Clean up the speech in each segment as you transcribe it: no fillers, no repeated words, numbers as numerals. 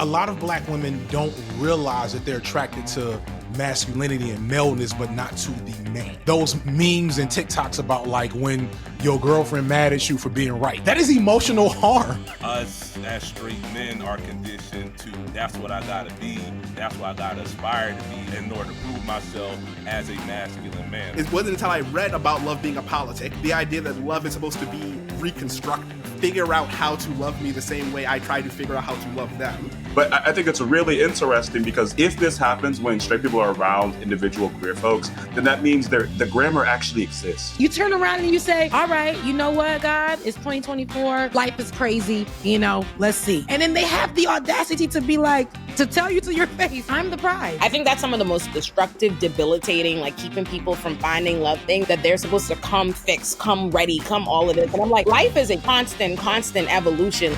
A lot of black women don't realize that they're attracted to masculinity and maleness, but not to the man. Those memes and TikToks about like when your girlfriend mad at you for being right. That is emotional harm. Us as straight men are conditioned to, that's what I gotta be, that's what I gotta aspire to be in order to prove myself as a masculine man. It wasn't until I read about love being a politic, the idea that love is supposed to be reconstructed, figure out how to love me the same way I try to figure out how to love them. But I think it's really interesting because if this happens when straight people are around individual queer folks, then that means the grammar actually exists. You turn around and you say, all right, you know what, God, it's 2024, life is crazy, let's see. And then they have the audacity to be like, to tell you to your face, I'm the prize. I think that's some of the most destructive, debilitating, like keeping people from finding love thing, that they're supposed to come fixed, come ready, come all of this. And I'm like, life is a constant evolution.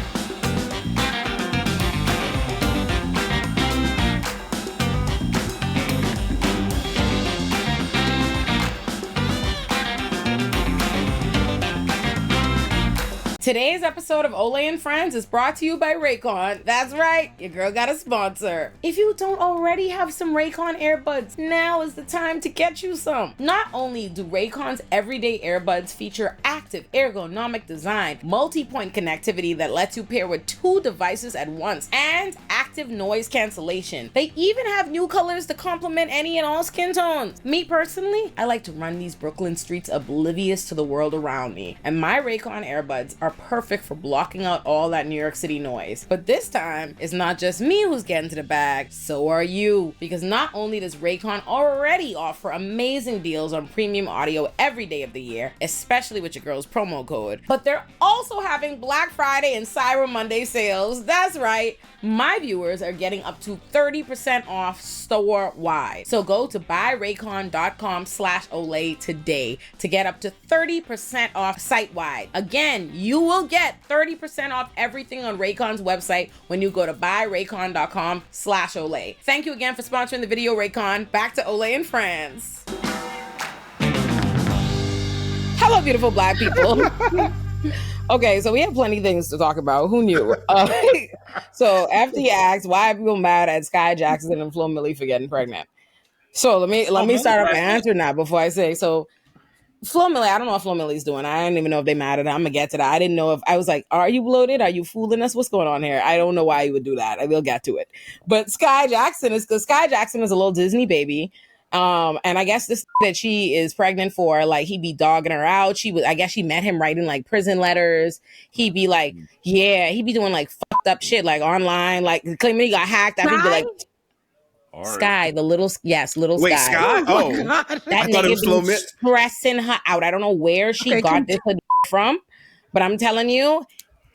Today's episode of Olay and Friends is brought to you by Raycon. That's right, your girl got a sponsor. If you don't already have some Raycon earbuds, now is the time to get you some. Not only do Raycon's everyday earbuds feature active ergonomic design, multi-point connectivity that lets you pair with 2 devices at once, and active noise cancellation. They even have new colors to complement any and all skin tones. Me personally, I like to run these Brooklyn streets oblivious to the world around me, and my Raycon earbuds are perfect for blocking out all that New York City noise. But this time, it's not just me who's getting to the bag, so are you. Because not only does Raycon already offer amazing deals on premium audio every day of the year, especially with your girl's promo code, but they're also having Black Friday and Cyber Monday sales. That's right, my viewers are getting up to 30% off store-wide. So go to buyraycon.com/Olay today to get up to 30% off site-wide. Again, you will get 30% off everything on Raycon's website when you go to buyraycon.com/Olay. Thank you again for sponsoring the video, Raycon. Back to Olay and Friends. Hello, beautiful black people. Okay, so we have plenty of things to talk about. Who knew? So after you asked why are people mad at Skai Jackson and Flo Milli for getting pregnant, so let me start up and answer now before I say so. Flo Milli, I don't know what Flo Milli's doing. I don't even know if they mad at her. I'm gonna get to that. I didn't know if I was like, are you bloated? Are you fooling us? What's going on here? I don't know why you would do that. I will get to it. But Skai Jackson is because Skai Jackson is a little Disney baby. And I guess this that she is pregnant for, like, he'd be dogging her out. I guess she met him writing like prison letters. He'd be like, he'd be doing like fucked up shit, like online, like claiming he got hacked. I think like Skai, the little Skai. Wait, Skai? Oh, that I thought it was Flo Milli. Stressing her out. I don't know where she got this from, but I'm telling you.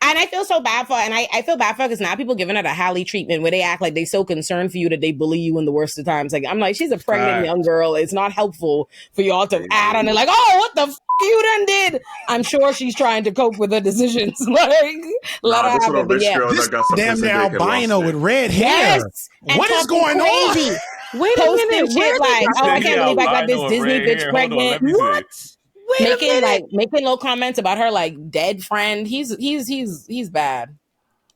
And I feel so bad for her, and I feel bad for her because now people giving her the Halle treatment where they act like they so concerned for you that they bully you in the worst of times. Like, I'm like, she's a pregnant young girl. It's not helpful for y'all to add on it like, oh, what the f*** you done did? I'm sure she's trying to cope with her decisions. Like, let her have it. But yeah, this damn near albino with red hair. Yes. What is going on? Wait a minute. Shit like, oh, I can't believe I got this Disney bitch pregnant. What? Making little comments about her like dead friend. He's bad.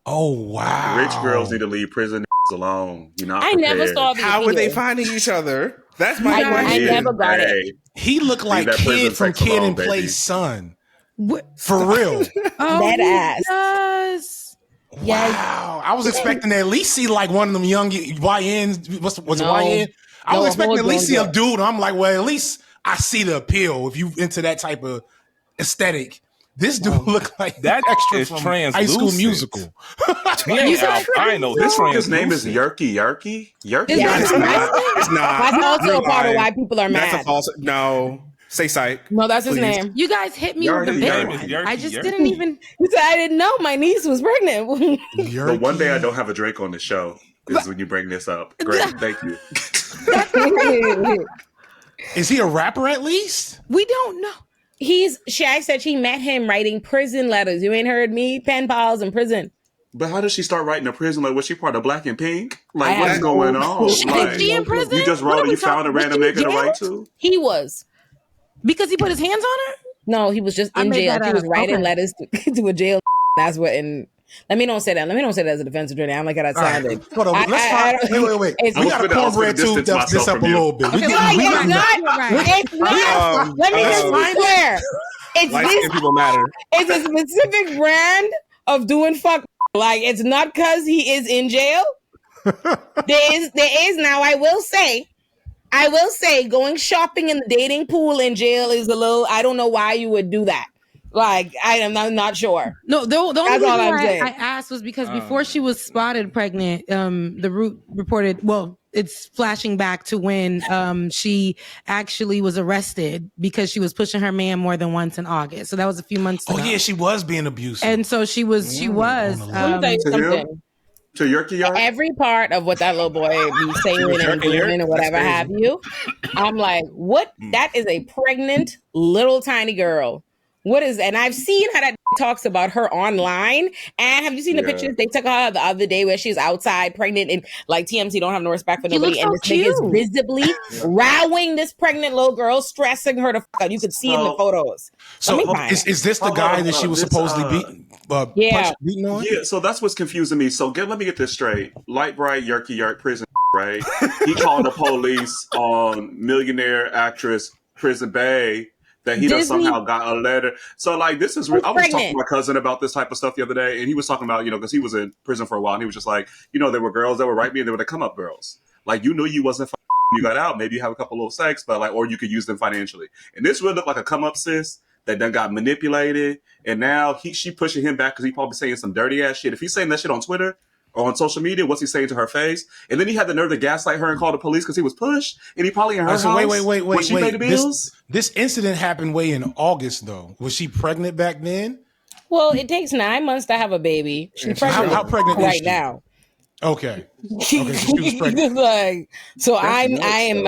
Oh wow! Rich girls need to leave prison alone. You're not I prepared. never saw this. How were they finding each other? That's my question. I never got it. He looked like Kid from Kid and Play's son. What? For real. That ass. Yes. Wow. I was expecting to at least see like one of them young YNs. Was it YN? I was expecting to at least see a dude. I'm like, well, at least I see the appeal if you into that type of aesthetic. This dude looked like that extra is from translucent. High School Musical. I know This this nigga's name is Yerky. Yerky? Yeah, It's not. That's also a part of why people are mad. That's a false. No. Say psych. No, that's his Please. name. You guys hit me with the big Yerky. one. I just Yerky. didn't even. I didn't know my niece was pregnant. But one day I don't have a Drake on the show is when you bring this up. Great. Thank you. Is he a rapper at least? We don't know. I said she met him writing prison letters. You ain't heard me? Pen pals in prison. But how did she start writing a prison? Like, was she part of Black and Pink? Like, what's going on? Is she in prison? You just wrote it. You found a random nigga to write to? He was. Because he put his hands on her? No, he was just in jail. He was writing letters to a jail. That's what, and Let me don't say that. Let me don't say that as a defense attorney. I'm like how that sounded. Hold on. Let's talk. Wait. We got a cornbread too. That's this up a little bit. It's not. Let me just be clear. Light-skinned people matter. It's a specific brand of doing fuck. Like, it's not because he is in jail. There is now. I will say, going shopping in the dating pool in jail is a little. I don't know why you would do that. Like, I'm not sure. No, the only reason why I asked was because before she was spotted pregnant, the Root reported. Well, it's flashing back to when she actually was arrested because she was pushing her man more than once in August. So that was a few months ago. Oh yeah, she was being abusive, and so she was. Let me tell you something. To Yerky every part of what that little boy be saying and doing and whatever have you, I'm like, what? That is a pregnant little tiny girl. What is, and I've seen how that talks about her online. And have you seen the pictures they took her the other day where she's outside pregnant and like TMZ don't have no respect for nobody, and this nigga is visibly rowing this pregnant little girl, stressing her to fuck out. You could see in the photos. So is this the guy that she was supposedly beating on? Yeah, so that's what's confusing me. So let me get this straight. Light bright Yerky Yerk prison, right? He called the police on millionaire actress Prison Bae that he done somehow got a letter. So like this is I was talking to my cousin about this type of stuff the other day, and he was talking about, because he was in prison for a while, and he was just like, there were girls that were write me, and they were the come up girls. Like, you knew you wasn't you got out, maybe you have a couple little sex, but like, or you could use them financially. And this really looked like a come up sis that then got manipulated, and now she pushing him back because he probably saying some dirty ass shit. If he's saying that shit on Twitter or on social media, what's he saying to her face? And then he had the nerve to gaslight her and call the police because he was pushed, and he probably in her house. Wait. When she paid the bills? This incident happened way in August, though. Was she pregnant back then? Well, it takes 9 months to have a baby. She's pregnant. How pregnant right is she? now? Okay, so she was pregnant. I am,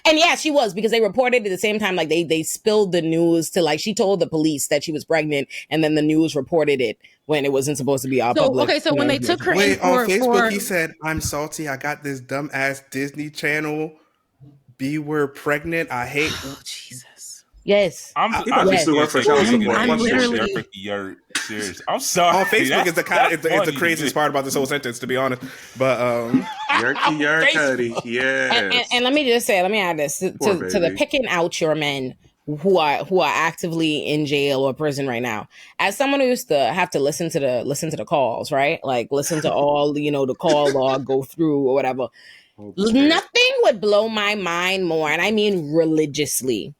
and yeah, she was, because they reported at the same time. Like they spilled the news to, like, she told the police that she was pregnant, and then the news reported it when it wasn't supposed to be all public. Okay, so when they took her on Facebook, he said, "I'm salty. I got this dumb ass Disney Channel B word pregnant. I hate." Oh, Jesus. Yes, I'm sorry. On Facebook is the craziest part about this whole sentence, to be honest. But Yerky, yes. And let me just say, let me add this to the picking out your men who are actively in jail or prison right now. As someone who used to have to listen to the calls, right? Like listen to all the call log, go through or whatever. Okay. Nothing would blow my mind more, and I mean religiously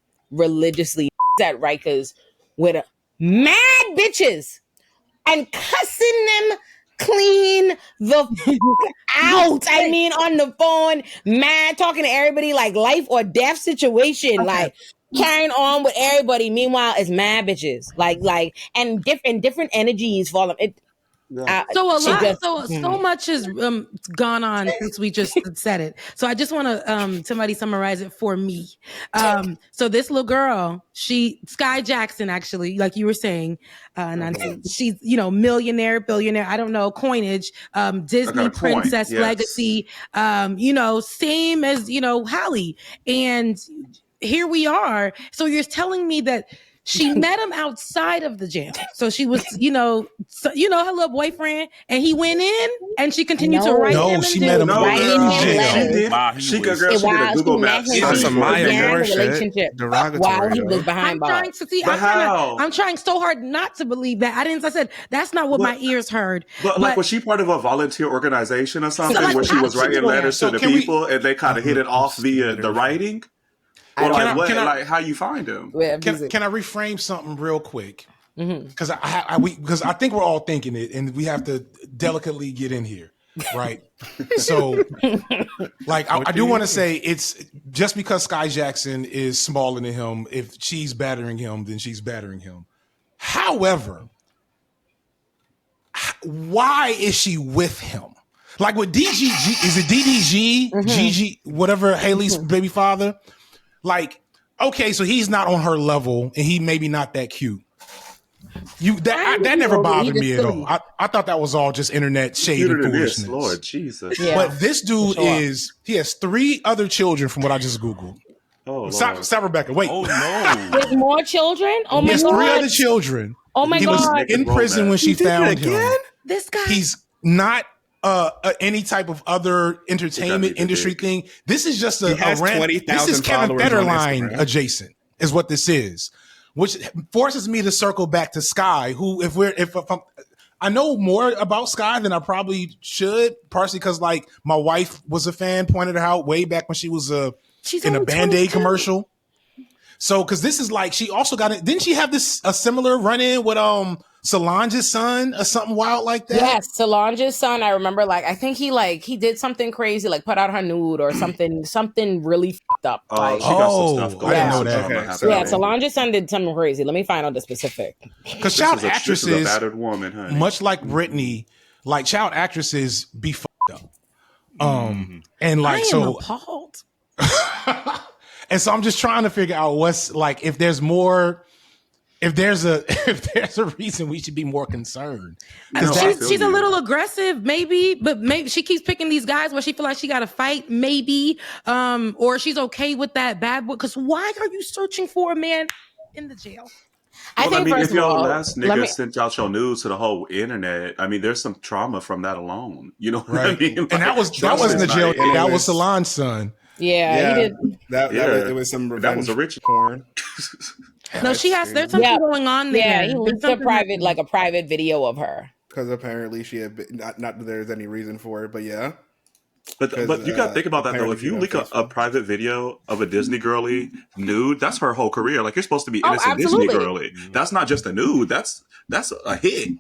at Rikers with mad bitches and cussing them clean the out. I mean, on the phone, mad, talking to everybody like life or death situation, like carrying on with everybody. Meanwhile, it's mad bitches, like, and different energies falling. So much has gone on since we just said it. So I just want to somebody summarize it for me. So this little girl, Skai Jackson, actually, like you were saying, she's millionaire, billionaire, I don't know, coinage, Disney princess legacy, same as Halle, and here we are. So you're telling me that she met him outside of the jail. So she was, her little boyfriend, and he went in, and she continued to write him. No, she met him right in jail. She did a Google Maps. That's some Maya relationship. While he was behind bars. I'm trying so hard not to believe that. I said that's not what my ears heard. But like, was she part of a volunteer organization or something where she was writing letters to the people, and they kind of hit it off via the writing? Or how you find him? Can I reframe something real quick? Because because I think we're all thinking it, and we have to delicately get in here, right? So, like, I do want to say, it's just because Skai Jackson is smaller than him. If she's battering him, then she's battering him. However, why is she with him? Like with DGG, is it DDG, GG, whatever, Haley's baby father? Like, okay, so he's not on her level, and he maybe not that cute. That never bothered me at all. I thought that was all just internet shade and foolishness. Lord Jesus. Yeah. But this dude he has 3 other children from what I just Googled. Oh, Stop, Rebecca. Wait. Oh, no. With more children? Oh, my God. He has 3 other children. Oh, my God. He was in prison when she found him. This guy, he's not any type of other entertainment industry thing. This is just a rant. This is Kevin Federline adjacent, is what this is, which forces me to circle back to Skai, who I know more about Skai than I probably should, partially because like my wife was a fan, pointed her out way back when she was in a Band-Aid commercial. So, because this is like, she also got it. Didn't she have a similar run-in with Solange's son or something wild like that? Yes, Solange's son. I remember, like, I think he did something crazy, like put out her nude or something really fucked up. She got some stuff going on. I didn't know that. Yeah, Solange's son did something crazy. Let me find out the specific. Because child actresses, this is a battered woman, honey. Much like Britney, like child actresses be fucked up. And like, I am appalled. And so I'm just trying to figure out what's like, if there's a reason we should be more concerned. She's a little aggressive, maybe, but maybe she keeps picking these guys where she feel like she got to fight, maybe, or she's okay with that bad boy. Because why are you searching for a man in the jail? I mean, if y'all last nigga sent out your news to the whole internet, I mean, there's some trauma from that alone. You know what I mean? Like, and that wasn't the jail. That was Solange's son. Yeah, he did. It was some revenge. That was a rich porn. No, there's something going on there. Yeah, he leaked a private video of her. Because apparently she had been, not that there's any reason for it, but yeah. But you got to think about that though. If you leak a private video of a Disney girly nude, that's her whole career. Like, you're supposed to be innocent Disney girly. That's not just a nude. That's a hit.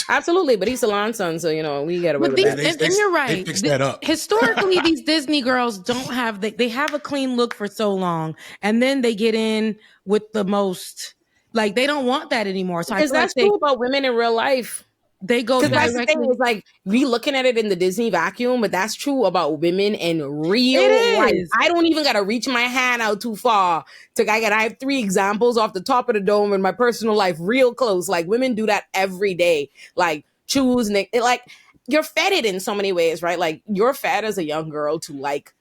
Absolutely, but he's Solange's son, so we got to. But and you're right. They fixed that up. Historically, these Disney girls don't have they have a clean look for so long, and then they get in with the most, like, they don't want that anymore. So that's true about women in real life. They go directly. That's the thing, is like we looking at it in the Disney vacuum, but that's true about women in real life. I don't even gotta reach my hand out too far I have 3 examples off the top of the dome in my personal life, real close. Like, women do that every day. Like, choose like, you're fed it in so many ways, right? Like, you're fed as a young girl to like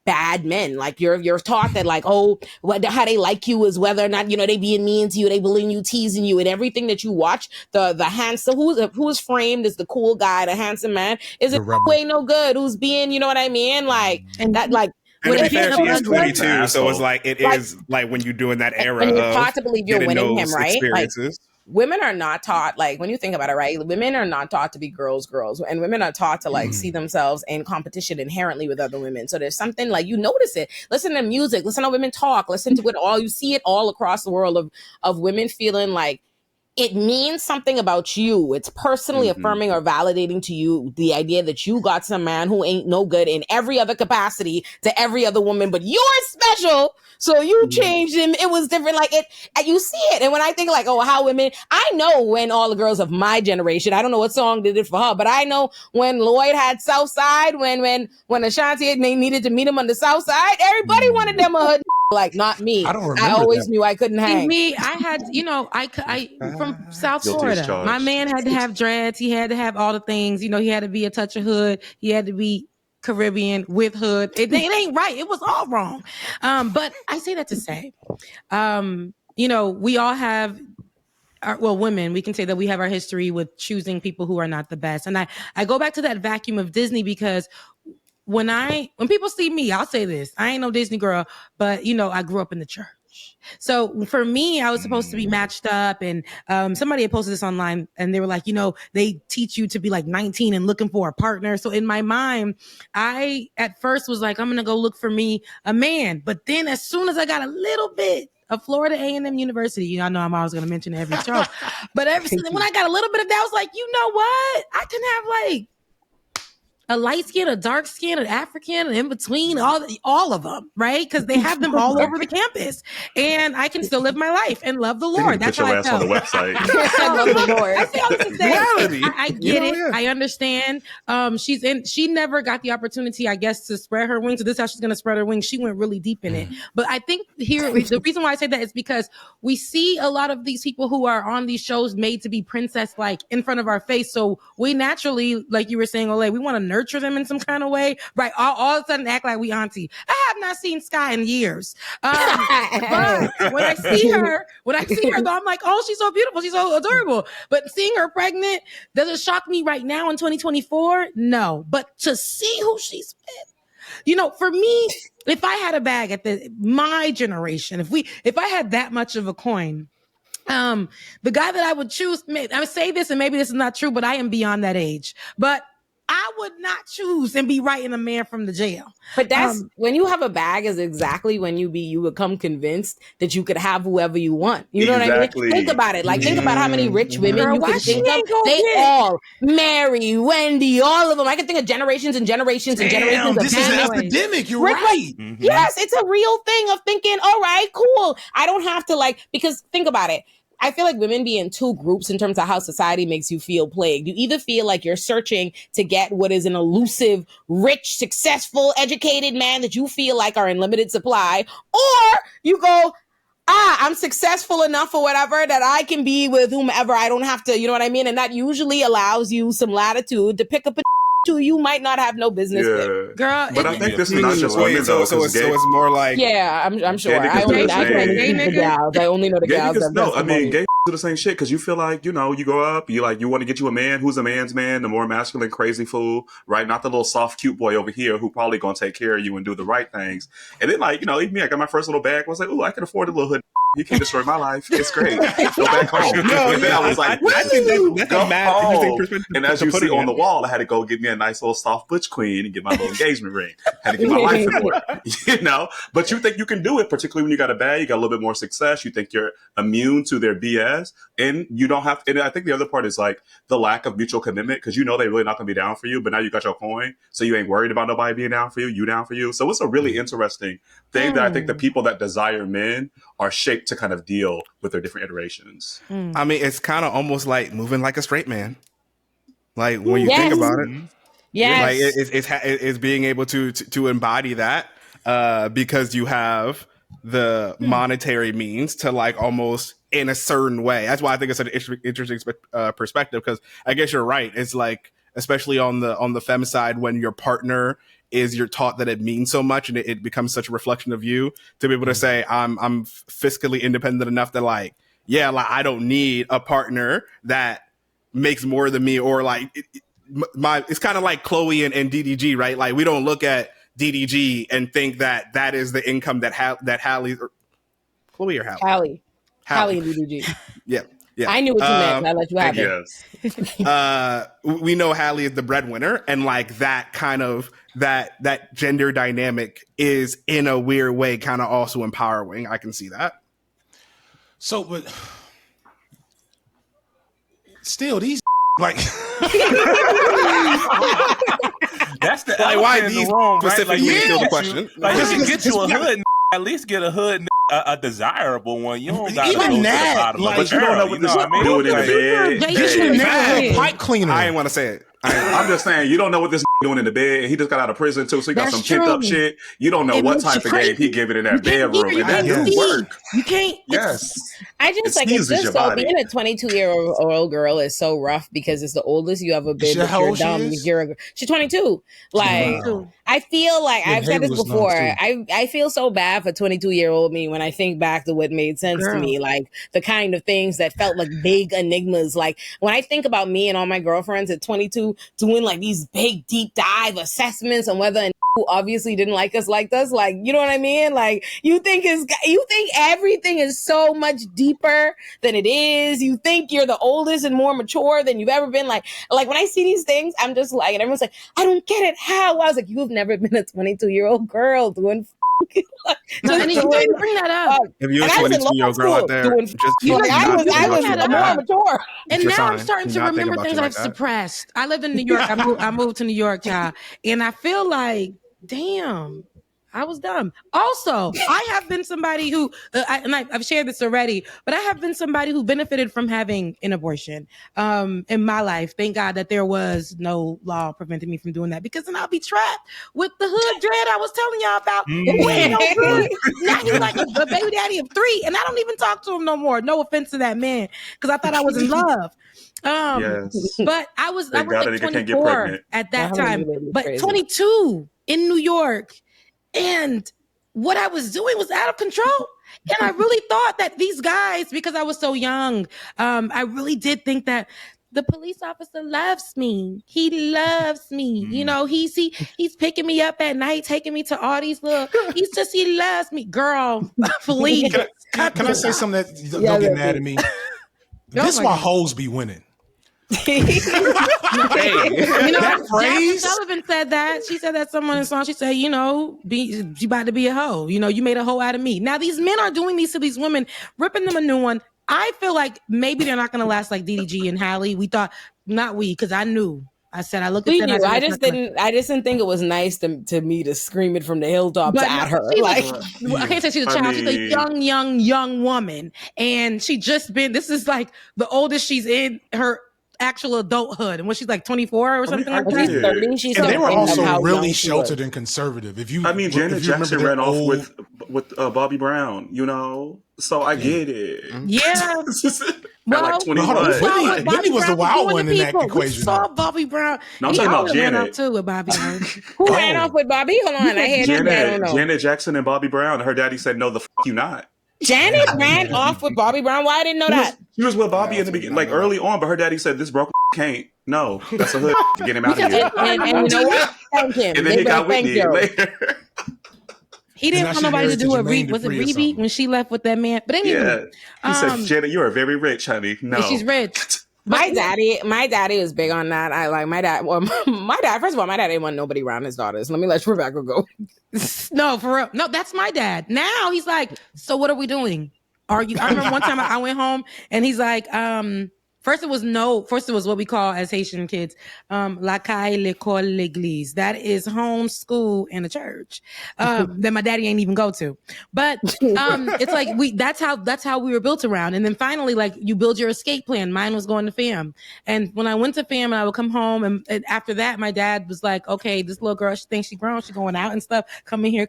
bad men. Like, you're taught that, like, how they like you is whether or not, they being mean to you, they bullying you, teasing you, and everything that you watch. The handsome, who's framed as the cool guy, the handsome man, is it who ain't no good, who's being, you know what I mean? Like, and that, like, and to be fair, she is 22, so it's like, it is like when you're doing that era and you're taught to believe you're winning him, right? Experiences. Like, women are not taught, like, when you think about it, right? Women are not taught to be girls, and women are taught to like see themselves in competition inherently with other women. So there's something like, you notice it. Listen to music, listen to women talk, listen to it all. You see it all across the world of women feeling like it means something about you. It's personally affirming or validating to you the idea that you got some man who ain't no good in every other capacity to every other woman, but you're special. So you changed him. It was different. Like, it, and you see it. And when I think like, how women, I know when all the girls of my generation, I don't know what song did it for her, but I know when Lloyd had Southside, when Ashanti needed to meet him on the South Side, everybody wanted them a hood. Like, not me. I don't remember. I always knew I couldn't hang. Me, I had, I from South Florida. My man had to have dreads. He had to have all the things. He had to be a touch of hood. He had to be Caribbean with hood. It ain't right. It was all wrong. But I say that to say, we all have, women, we can say that we have our history with choosing people who are not the best. And I go back to that vacuum of Disney because when people see me, I'll say this, I ain't no Disney girl, but I grew up in the church. So for me, I was supposed to be matched up, and somebody had posted this online, and they were like, they teach you to be like 19 and looking for a partner. So in my mind, I at first was like, I'm gonna go look for me a man. But then as soon as I got a little bit of Florida A&M University, y'all know I'm always gonna mention every show, but when I got a little bit of that, I was like, you know what? I can have like a light skin, a dark skin, an African, an in between, all of them, right? Because they have them all over the campus, and I can still live my life and love the Lord. That's how I felt. On the website. I love the Lord. I get it. Yeah. I understand. She never got the opportunity, I guess, to spread her wings. So this is how she's going to spread her wings. She went really deep in it. But I think here, the reason why I say that is because we see a lot of these people who are on these shows made to be princess-like in front of our face. So we naturally, like you were saying, Olay, we want to nurture nurture them in some kind of way, right? All of a sudden act like we auntie. I have not seen Skai in years. But when I see her though, I'm like, oh, she's so beautiful. She's so adorable. But seeing her pregnant, does it shock me right now in 2024? No. But to see who she's with, you know, for me, if I had a bag at my generation, if I had that much of a coin, the guy that I would choose, I would say this and maybe this is not true, but I am beyond that age. But I would not choose and be writing a man from the jail. But that's when you have a bag is exactly when you become convinced that you could have whoever you want. You know what I mean? Think about it. Like, think about how many rich women you can think of. They all, Mary, Wendy, all of them. I can think of generations and generations and generations of this is an epidemic. You're right. Yes, it's a real thing of thinking, all right, cool. I don't have to because think about it. I feel like women be in two groups in terms of how society makes you feel plagued. You either feel like you're searching to get what is an elusive, rich, successful, educated man that you feel like are in limited supply, or you go, I'm successful enough or whatever that I can be with whomever. I don't have to, you know what I mean? And that usually allows you some latitude to pick up a who you might not have no business with. Girl, but I think this is not just women, though. So it's more like... Yeah, I'm sure. I only know the gals. No, I mean, gay do the same shit because you feel like, you know, you grow up, you want to get you a man who's a man's man, the more masculine, crazy fool, right? Not the little soft, cute boy over here who probably going to take care of you and do the right things. And then, like, you know, even me, I got my first little bag. I was like, oh, I can afford a little hood. You can't destroy my life. It's great. Go back home. And then I was like, I think that's a mad interesting perspective. And as you see on the wall, I had to go get me a nice little soft butch queen and get my little engagement ring. Had to get my life in order. You know? But you think you can do it, particularly when you got a bag, you got a little bit more success, you think you're immune to their BS, and you don't have to. And I think the other part is like the lack of mutual commitment, because you know they're really not going to be down for you, but now you got your coin, so you ain't worried about nobody being down for you, you down for you. So it's a really interesting thing that I think the people that desire men are shaped to kind of deal with their different iterations. I mean, it's kind of almost like moving like a straight man. Like when you think about it, like it's being able to embody that because you have the monetary means to like almost in a certain way. That's why I think it's an interesting perspective, because I guess you're right. It's like, especially on the femme side, when your partner you're taught that it means so much and it becomes such a reflection of you, to be able to say, I'm fiscally independent enough that like, yeah, like I don't need a partner that makes more than me, or like it's kind of like Chloe and DDG, right? Like we don't look at DDG and think that is the income that Hallie, or Chloe or Hallie? Hallie and DDG. Yeah. I knew what you meant. I let you have it. We know Hallie is the breadwinner, and like that kind of that gender dynamic is in a weird way kind of also empowering. I can see that. So, but still, these like that's the like why these room, specifically right? still the question. Like just to get you a hood, at least get a hood. A desirable one. You don't got to go to the bottom of but you don't know what this doing in the bed. You should never have a pipe cleaner. I ain't want to say it. I'm just saying, you don't know what this doing in the bed. He just got out of prison too, so he got some pent up shit. You don't know what type of game he giving in that bedroom, and that do work. You can't. Yes. I just like it's just so being a 22-year-old girl is so rough because it's the oldest you ever been. You're dumb. She's 22. Like I feel like I've said this before. I feel so bad for 22-year-old me when I think back to what made sense to me, like the kind of things that felt like big enigmas. Like when I think about me and all my girlfriends at 22 doing like these big deep dive assessments on whether and who obviously didn't like us, like, you know what I mean? Like you think everything is so much deeper than it is. You think you're the oldest and more mature than you've ever been. Like when I see these things, I'm just like, and everyone's like, I don't get it. How? I was like, you've never been a 22-year-old girl doing no, and you didn't bring that up. If you're a 22-year-old girl out there, I was more mature. And now I'm starting to remember things I've suppressed. I lived in New York. I moved to New York, y'all. And I feel like, damn, I was dumb. Also, I have been somebody who, I've shared this already, but I have been somebody who benefited from having an abortion in my life. Thank God that there was no law preventing me from doing that, because then I'll be trapped with the hood dread I was telling y'all about. Who ain't no good. Now he's like a baby daddy of 3, and I don't even talk to him no more. No offense to that man, because I thought I was in love. Yes. But I was like 24 at that time, but 22 in New York. And what I was doing was out of control. And I really thought that these guys, because I was so young, I really did think that the police officer loves me. He loves me. You know, he's picking me up at night, taking me to all these he loves me. Girl, please. Can I say something that don't get mad at me? This is why hoes be winning. Hey. You know, that phrase? Sullivan said that. She said that someone in the song. She said, you about to be a hoe. You made a hoe out of me. Now these men are doing these to these women, ripping them a new one. I feel like maybe they're not going to last like DDG and Hallie. We thought, not we, because I knew. I said, I looked at them. I just didn't think it was nice to me to scream it from the hilltops at her. Like, I can't say she's a child. She's a young woman. And this is like the oldest she's in her actual adulthood. And when she's like 24 or something like that. She's 30. And they were also really sheltered and conservative. Janet Jackson ran off with Bobby Brown, so I get it. Yeah. Well, like 21. Whitney was the wild one in that equation. We saw Bobby Brown. No, I'm talking about Janet. Ran off too with Bobby Brown. Who ran off with Bobby? Hold on, I had Janet Jackson and Bobby Brown. Her daddy said, "No, the you not." Janet ran off with Bobby Brown. Why I didn't know that? She was with Bobby in the beginning, like early on, but her daddy said, "This broke can't." No, that's a hood to get him out of here. And you know what? Thank him. And then he got Whitney later. He didn't want nobody to do a rebeat. Was it rebeat when she left with that man? But anyway, he said, "Janet, you are very rich, honey." No, she's rich. My daddy was big on that. I like my dad. Well, my dad. First of all, my dad didn't want nobody around his daughters. Let me let Rebecca go. No, for real. No, that's my dad. Now he's like, so what are we doing? I remember one time I went home and he's like, First it was what we call as Haitian kids, la caille, l'école, l'église. That is home, school, and a church that my daddy ain't even go to. But it's like that's how we were built around. And then finally, like, you build your escape plan. Mine was going to FAM. And when I went to FAM and I would come home, and after that, my dad was like, okay, this little girl, she thinks she's grown, she's going out and stuff. Come in here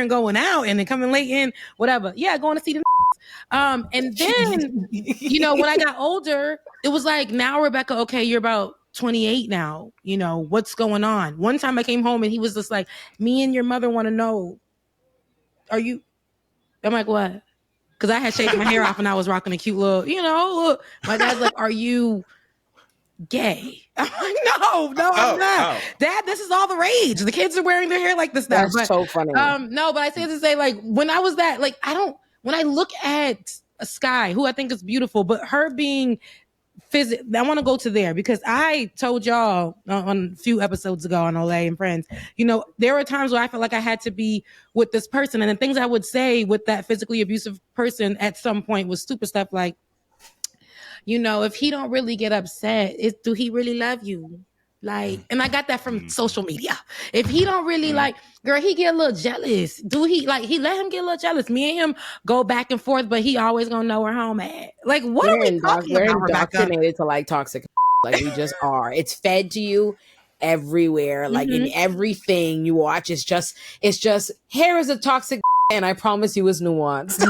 and going out and then coming late in, whatever. Yeah, going to see the and then, when I got older, it was like, now, Rebecca, okay, you're about 28 now. What's going on? One time I came home and he was just like, me and your mother want to know, I'm like, what? Because I had shaved my hair off and I was rocking a cute little, my dad's like, are you gay? I'm like, no, I'm not. Dad, this is all the rage. The kids are wearing their hair like this now. That's so funny. No, but I say to say, like, when I was that, like, when I look at a Skai, who I think is beautiful, but her being I want to go to there because I told y'all on a few episodes ago on Olay and Friends, there were times where I felt like I had to be with this person. And the things I would say with that physically abusive person at some point was stupid stuff like, if he don't really get upset, do he really love you? Like, and I got that from social media. If he don't really girl, he get a little jealous. Do he he let him get a little jealous? Me and him go back and forth, but he always gonna know where home at. Like, what are we talking about? We're indoctrinated to like toxic. Like, we just are. It's fed to you everywhere. Like in everything you watch, it's just here is a toxic, and I promise you, it's nuanced.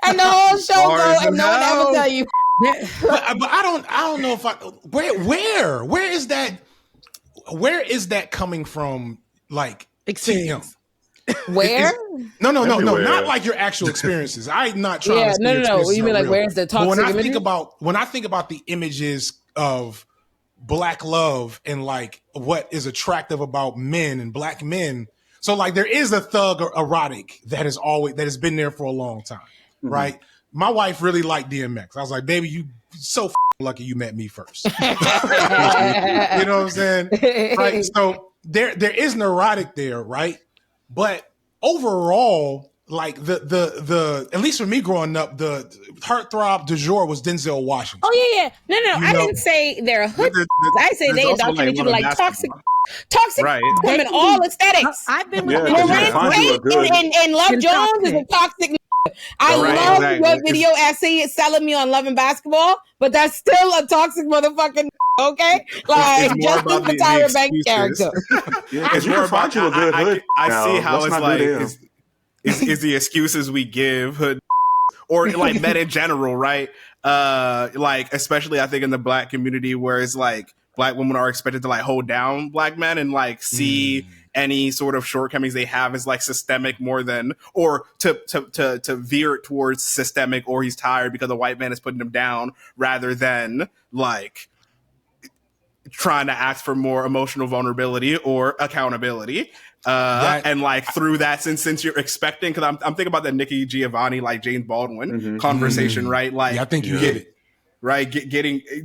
And the whole show goes, and no one ever tell you. but I don't know if where is that coming from? Like, experience. Where? No, not like your actual experiences. I'm not trying to say no. You mean like, where's the toxic when I think about the images of Black love and like what is attractive about men and Black men, so like there is a thug or erotic that has been there for a long time, right? My wife really liked DMX. I was like, baby, you so lucky you met me first. You know what I'm saying? Right. So there is neurotic there, right? But overall, like the at least for me growing up, the heartthrob du jour was Denzel Washington. Oh yeah. No. I didn't say they're hood. I say they indoctrinate you to like toxic women, all aesthetics. I've been with and Love Jones is a toxic. I love your video essay selling me on Love and Basketball, but that's still a toxic motherfucking. Okay, like just the Tyra Banks character. It's more about you a good hood. I see how it's like is the excuses we give hood or like men in general, right? Like especially I think in the Black community where it's like Black women are expected to like hold down Black men and like see any sort of shortcomings they have as like systemic more than, or to veer it towards systemic, or he's tired because the white man is putting him down, rather than like trying to ask for more emotional vulnerability or accountability. And like through that, since you're expecting, because I'm thinking about the Nikki Giovanni, like James Baldwin conversation, right? Like, I think you get it. Right,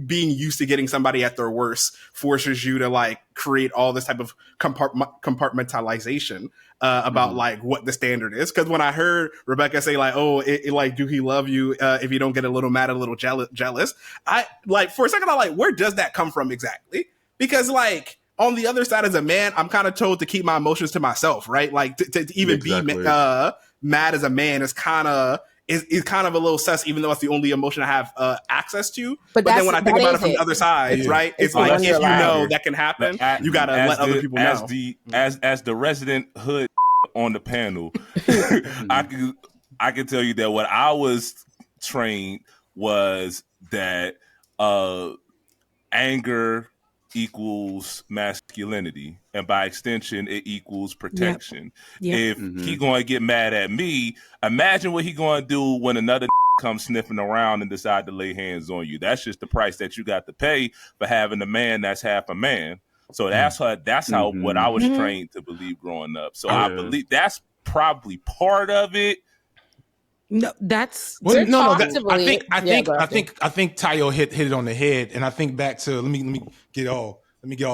being used to getting somebody at their worst forces you to like create all this type of compartmentalization about like what the standard is. Because when I heard Rebecca say like, "Oh, like, do he love you if you don't get a little mad, a little jealous?" I like for a second, I'm like, where does that come from exactly? Because like on the other side as a man, I'm kind of told to keep my emotions to myself, right? Like to even be mad as a man is kind of. Is kind of a little sus, even though it's the only emotion I have access to. But then when I think about it from the other side, right, it's like if you know that can happen, you gotta let other people know. As the resident hood on the panel, I can tell you that what I was trained was that anger equals masculinity, and by extension it equals protection. If he gonna get mad at me, imagine what he gonna do when another comes sniffing around and decide to lay hands on you. That's just the price that you got to pay for having a man that's half a man. So that's how what I was trained to believe growing up. So I believe that's probably part of it. No, that's I think Tayo hit it on the head, and I think back to let me get all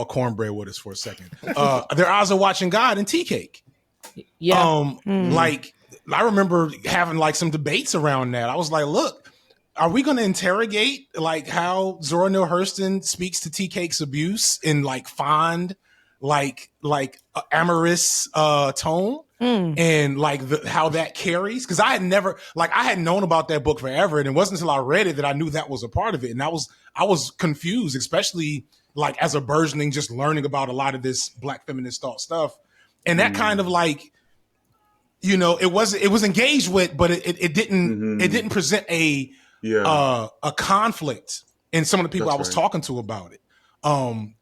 cornbread with us for a second. Their eyes are watching God and tea cake. Like I remember having like some debates around that. I was like, look, are we going to interrogate like how Zora Neale Hurston speaks to tea cake's abuse in like fond, like amorous tone? And like how that carries, because I had known about that book forever, and it wasn't until I read it that I knew that was a part of it, and I was confused, especially like as a burgeoning, just learning about a lot of this Black feminist thought stuff, and that kind of like, you know, it was engaged with, but it didn't present a conflict in some of the people I was talking to about it. I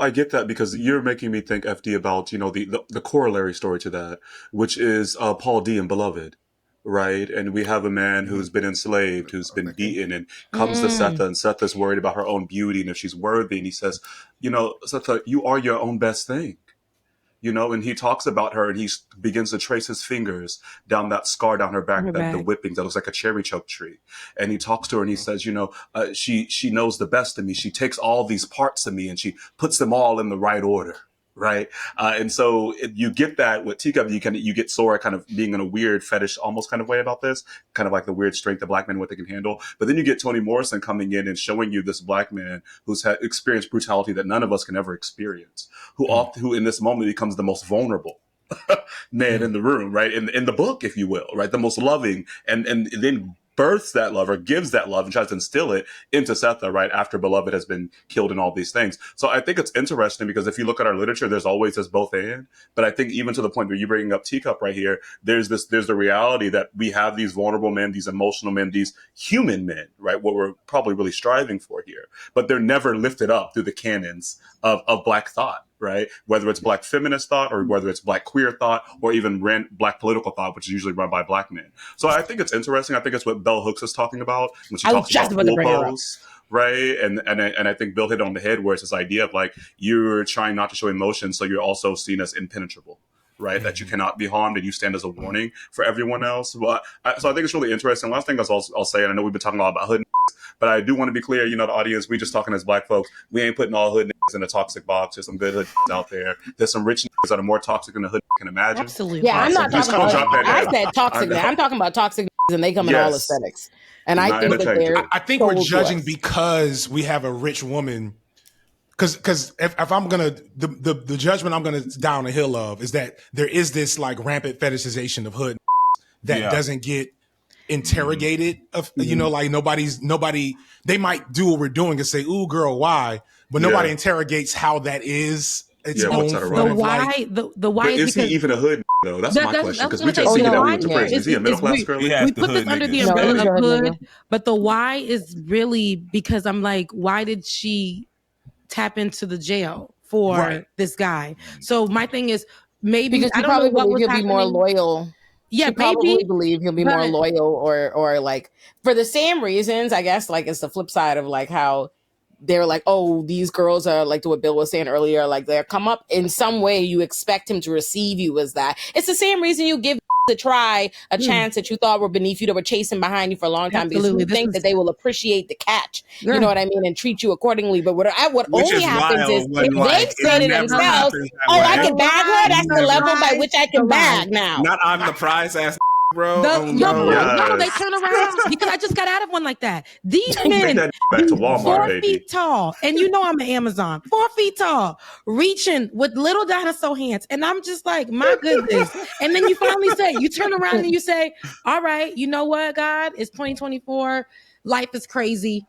get that, because you're making me think, FD, about, you know, the corollary story to that, which is Paul D in Beloved, right? And we have a man who's been enslaved, who's been beaten, and comes to Setha, and Setha's worried about her own beauty and if she's worthy, and he says, you know, Setha, you are your own best thing. You know, and he talks about her, and he begins to trace his fingers down that scar down her back, the whippings that looks like a cherry choke tree. And he talks to her, and he says, you know, she knows the best of me. She takes all these parts of me and she puts them all in the right order. Right. And so you get that with Teacup, you get Sora kind of being in a weird fetish almost kind of way about this, kind of like the weird strength of Black men, what they can handle. But then you get Toni Morrison coming in and showing you this Black man who's experienced brutality that none of us can ever experience, who in this moment becomes the most vulnerable man in the room, right? In the book, if you will, right? The most loving, and then births that love, or gives that love, and tries to instill it into Setha right after Beloved has been killed and all these things. So I think it's interesting, because if you look at our literature, there's always this both and. But I think even to the point where you're bringing up Teacup right here, there's the reality that we have these vulnerable men, these emotional men, these human men, right? What we're probably really striving for here, but they're never lifted up through the canons of Black thought. Right? Whether it's Black feminist thought, or whether it's Black queer thought, or even Black political thought, which is usually run by Black men. So I think it's interesting. I think it's what Bell Hooks is talking about when she talks about wolfos, right? And I think Bill hit on the head, where it's this idea of like, you're trying not to show emotion, so you're also seen as impenetrable. Right, that you cannot be harmed, and you stand as a warning for everyone else. But so I think it's really interesting. Last thing I'll say, and I know we've been talking a lot about hood, but I do want to be clear. You know, the audience, we just talking as Black folks. We ain't putting all hood in a toxic box. There's some good hood out there. There's some rich that are more toxic than the hood Can imagine. Absolutely. Yeah, I'm not talking about. I said toxic. I'm talking about toxic, and they come in all aesthetics. And I think that they're. I think we're judging because we have a rich woman. Because if I'm gonna the judgment I'm gonna down the hill of is that there is this like rampant fetishization of hood that doesn't get interrogated. Of like nobody. They might do what we're doing and say, "Ooh, girl, why?" But nobody interrogates how that is. Its own the why. The why is he even a hood though? That's my question because we just see that we went to prison. Is he a middle class girl? We put this under the umbrella of hood, but the why is really because I'm like, why did she tap into the jail for this guy? So my thing is maybe because I don't know what was he'll be more loyal. Yeah, she probably believe he'll be more loyal or like for the same reasons, I guess, like it's the flip side of like how they're like, oh, these girls are like what Bill was saying earlier, like they're come up in some way, you expect him to receive you as that. It's the same reason you give to try a chance that you thought were beneath you, that were chasing behind you for a long time, because you think that they will appreciate the catch, you know what I mean, and treat you accordingly. But what only happens is if they say to themselves, oh, I can bag her, that's the level by which I can bag now. Not I'm the prize ass bro. No, they turn around because I just got out of one like that. These men back to Walmart, 4 feet tall, and you know I'm an Amazon, 4 feet tall, reaching with little dinosaur hands, and I'm just like, my goodness. And then you finally say, you turn around and you say, all right, you know what, God, it's 2024. Life is crazy,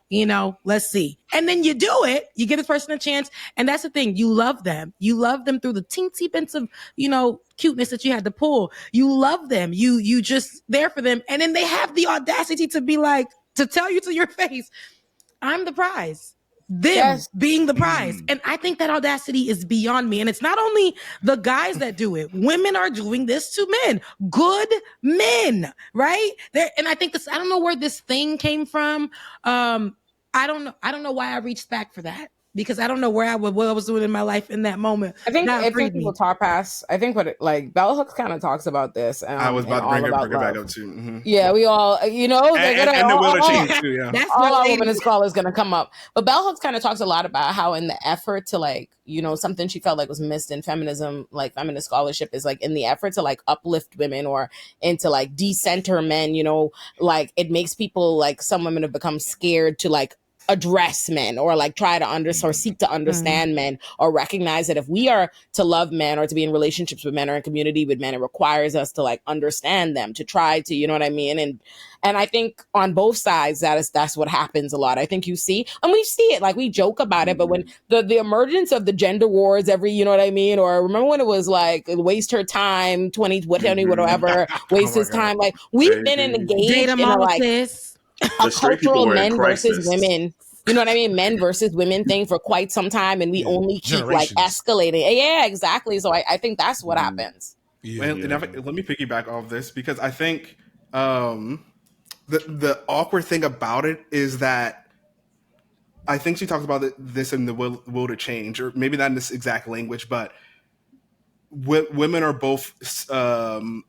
let's see. And then you do it, you give this person a chance. And that's the thing. You love them. You love them through the teensy bits of, cuteness that you had to pull. You love them. You just there for them. And then they have the audacity to be like, to tell you to your face, I'm the prize. Them being the prize. And I think that audacity is beyond me. And it's not only the guys that do it. Women are doing this to men. Good men, right? And I think I don't know where this thing came from. I don't know why I reached back for that. Because I don't know what I was doing in my life in that moment. I think people talk past. I think Bell Hooks kind of talks about this. I was about to bring it back up too. Mm-hmm. Yeah, we all, and the will to change too. Yeah, that's all our woman in call is going to come up. But Bell Hooks kind of talks a lot about how in the effort to something she felt like was missed in feminism, like feminist scholarship, is like in the effort to like uplift women or into like decenter men. Like it makes people like some women have become scared to like address men or like try to seek to understand men or recognize that if we are to love men or to be in relationships with men or in community with men, it requires us to like understand them, to try to, you know what I mean? And I think on both sides, that's what happens a lot. I think you see, and we see it, like we joke about it, but when the emergence of the gender wars every, you know what I mean? Or remember when it was like waste her time, whatever, waste his time. Like we've been engaged in a cultural men versus women, you know what I mean? Men versus women thing for quite some time. And we only keep like escalating. Yeah, exactly. So I think that's what happens. Let me piggyback off this because I think the awkward thing about it is that I think she talks about this in the will to change, or maybe not in this exact language, but women are both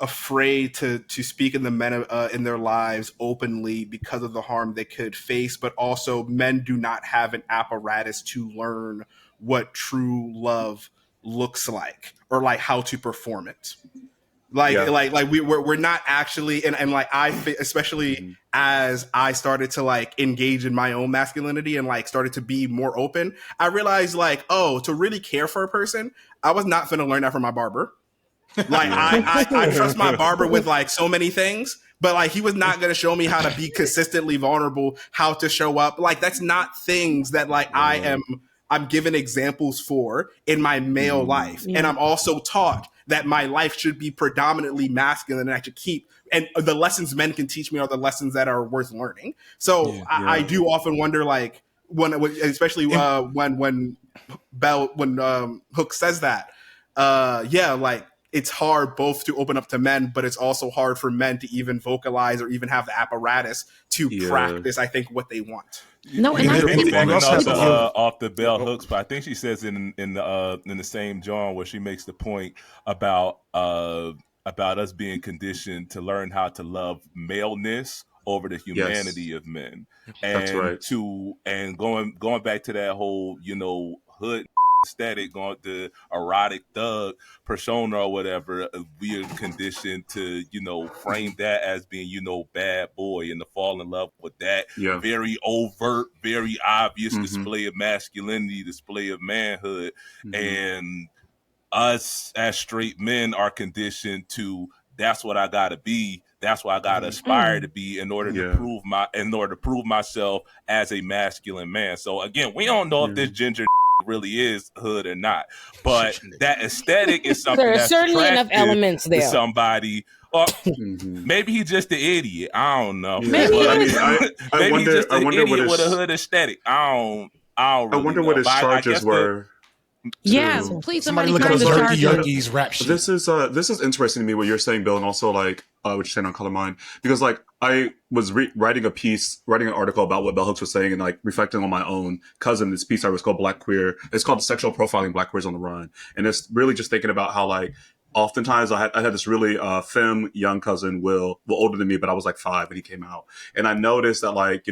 afraid to speak in the men in their lives openly because of the harm they could face, but also men do not have an apparatus to learn what true love looks like or like how to perform it. We're not actually, and like especially as I started to like engage in my own masculinity and like started to be more open, I realized like, to really care for a person, I was not finna learn that from my barber. Like I trust my barber with like so many things, but like he was not gonna show me how to be consistently vulnerable, how to show up. Like that's not things that like I'm given examples for in my male life. And I'm also taught that my life should be predominantly masculine and I should keep, and the lessons men can teach me are the lessons that are worth learning. So I do often wonder, like, especially when Hook says that, like it's hard both to open up to men, but it's also hard for men to even vocalize or even have the apparatus to practice, I think, what they want. No, and I think off the Bell Hooks, but I think she says in the same John where she makes the point about us being conditioned to learn how to love maleness over the humanity of men, and that's right. and going back to that whole hood aesthetic, going the erotic thug persona or whatever, we are conditioned to, frame that as being, bad boy, and to fall in love with that very overt, very obvious display of masculinity, display of manhood. And us as straight men are conditioned to, that's what I gotta be. That's what I gotta aspire to be in order to prove myself as a masculine man. So again, we don't know if this ginger really is hood or not, but that aesthetic is something there's that's certainly enough elements there to somebody. Or maybe he's just an idiot. I don't know. Maybe I wonder, he's just an idiot with a hood aesthetic. I wonder what his charges were. Yeah, please somebody look at Yerky's rap sheet. This is interesting to me what you're saying, Bill, and also like what you're saying on Color Mine, because like I was writing an article about what Bell Hooks was saying and like reflecting on my own cousin. This piece I was called Black Queer. It's called Sexual Profiling Black Queers on the Run, and it's really just thinking about how like oftentimes I had this really femme young cousin, Will older than me, but I was like 5 when he came out, and I noticed that like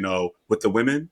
with the women,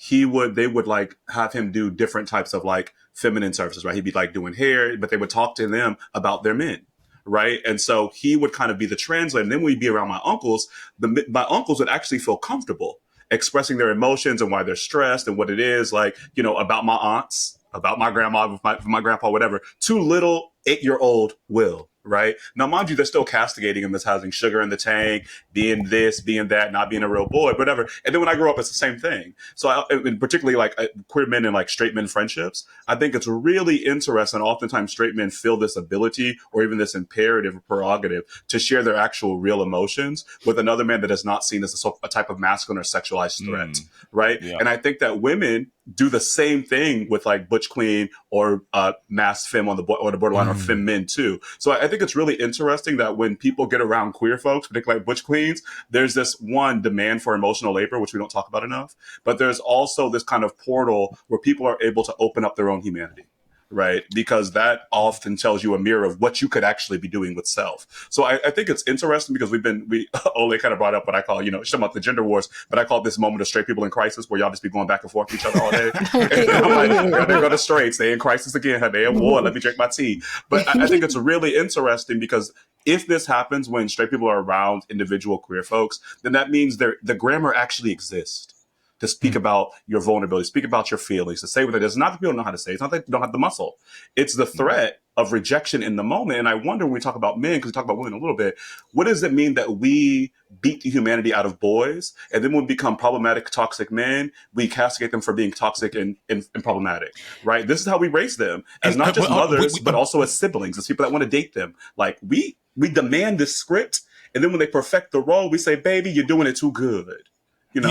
they would like have him do different types of like feminine services, right? He'd be like doing hair, but they would talk to them about their men, right? And so he would kind of be the translator. And then when we'd be around my uncles, my uncles would actually feel comfortable expressing their emotions and why they're stressed and what it is, like, about my aunts, about my grandma, my grandpa, whatever, to little 8-year-old Will. Right now, mind you, they're still castigating him as having sugar in the tank, being this, being that, not being a real boy, whatever. And then when I grew up, it's the same thing. So, and particularly like queer men and like straight men friendships, I think it's really interesting. Oftentimes, straight men feel this ability or even this imperative or prerogative to share their actual real emotions with another man that is not seen as a type of masculine or sexualized threat, right? Yeah. And I think that women do the same thing with like butch queen or masked femme on the borderline or femme men too. So I think it's really interesting that when people get around queer folks, particularly like butch queens, there's this one demand for emotional labor, which we don't talk about enough. But there's also this kind of portal where people are able to open up their own humanity. Right. Because that often tells you a mirror of what you could actually be doing with self. So I think it's interesting because Olay kind of brought up what I call, talking about the gender wars, but I call it this moment of straight people in crisis where y'all just be going back and forth to each other all day. And I'm like, there go the straights. They in crisis again. They in war. Let me drink my tea. But I think it's really interesting because if this happens when straight people are around individual queer folks, then that means the grammar actually exists. To speak about your vulnerability, speak about your feelings, to say what it is. Not that people don't know how to say it. It's not that you don't have the muscle. It's the threat of rejection in the moment. And I wonder when we talk about men, because we talk about women a little bit, what does it mean that we beat the humanity out of boys? And then when we become problematic, toxic men, we castigate them for being toxic and problematic, right? This is how we raise them as not just mothers, but also as siblings, as people that want to date them. Like we demand this script. And then when they perfect the role, we say, baby, you're doing it too good.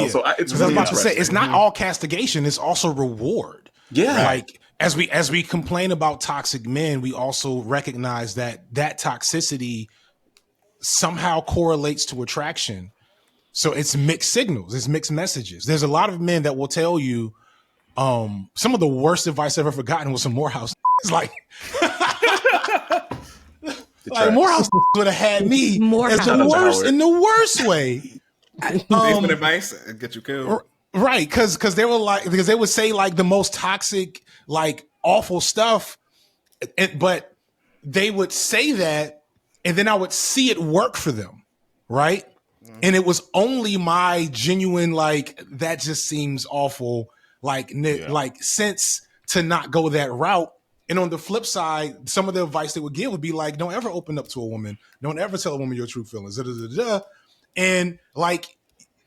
So it's really about to say, it's not all castigation; it's also reward. Yeah, like as we complain about toxic men, we also recognize that toxicity somehow correlates to attraction. So it's mixed signals, it's mixed messages. There's a lot of men that will tell you, some of the worst advice I've ever gotten was some Morehouse. It's like Morehouse would have had me as the worst in the worst way. Advice and get you killed, right? Because they would say like the most toxic, like awful stuff, but they would say that, and then I would see it work for them, right? And it was only my genuine like that just seems awful, like sense to not go that route. And on the flip side, some of the advice they would give would be like, don't ever open up to a woman, don't ever tell a woman your true feelings, and like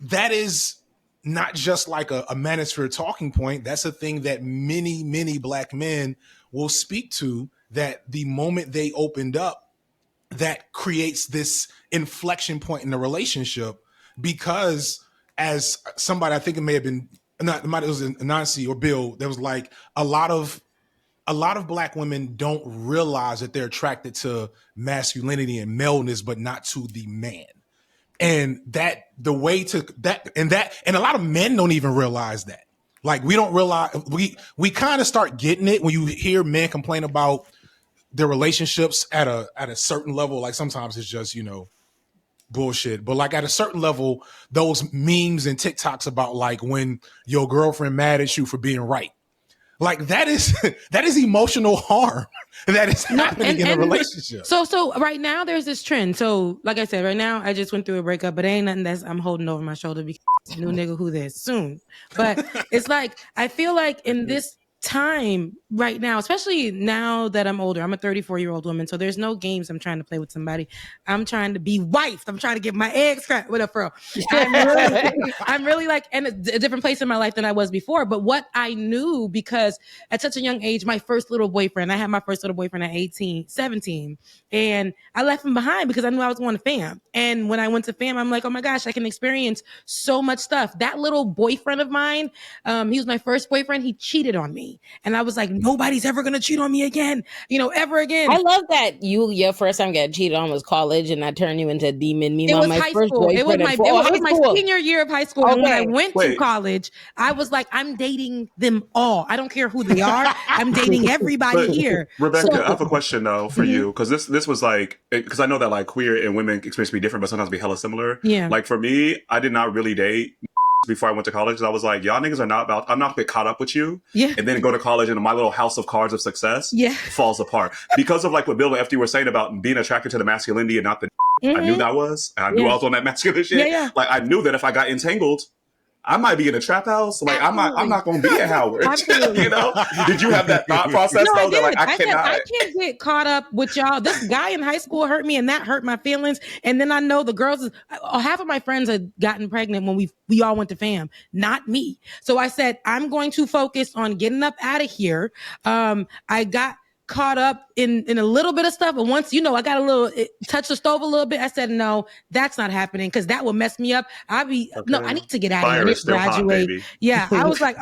that is not just like a manosphere talking point. That's a thing that many, many Black men will speak to, that the moment they opened up, that creates this inflection point in the relationship. Because as somebody, I think it may have been, it was Nancy or Bill, there was like a lot of Black women don't realize that they're attracted to masculinity and maleness, but not to the man. And that the way to that, and a lot of men don't even realize that. Like we don't realize, we kind of start getting it when you hear men complain about their relationships at a certain level. Like sometimes it's just, bullshit. But like at a certain level, those memes and TikToks about like when your girlfriend mad at you for being right. Like that is emotional harm that is happening in a relationship. So right now there's this trend. So like I said, right now I just went through a breakup, but it ain't nothing I'm holding over my shoulder because new nigga who this soon. But it's like I feel like in this time right now, especially now that I'm older, I'm a 34-year-old woman, so there's no games I'm trying to play with somebody. I'm trying to be wifed. I'm trying to get my eggs cracked. What up, bro? I'm really like in a different place in my life than I was before. But what I knew, because at such a young age, my first little boyfriend, I had my first little boyfriend at 17, and I left him behind because I knew I was going to fam. And when I went to fam, I'm like, oh my gosh, I can experience so much stuff. That little boyfriend of mine, he was my first boyfriend. He cheated on me. And I was like, nobody's ever going to cheat on me again, ever again. I love that your first time getting cheated on was college and that turned you into a demon. It was high school. It was my senior year of high school. Okay. And when I went to college, I was like, I'm dating them all. I don't care who they are. I'm dating everybody here. Rebecca, I have a question though for you. Because this was like, because I know that like queer and women experience be different, but sometimes be hella similar. Yeah. Like for me, I did not really date before I went to college. I was like, y'all niggas are not about, I'm not gonna get caught up with you. Yeah. And then go to college and my little house of cards of success falls apart. Because of like what Bill and FD were saying about being attracted to the masculinity and not the I knew that was. And I knew I was on that masculine shit. Yeah. Like I knew that if I got entangled, I might be in a trap house. Like I'm not gonna be at Howard. Did you have that thought process though? That like I can't get caught up with y'all. This guy in high school hurt me and that hurt my feelings. And then I know the girls, half of my friends had gotten pregnant when we all went to fam, not me. So I said, I'm going to focus on getting up out of here. I got caught up in a little bit of stuff, and once I got touch the stove a little bit, I said no, that's not happening because that will mess me up. I need to get out of here and graduate. Hot, I was like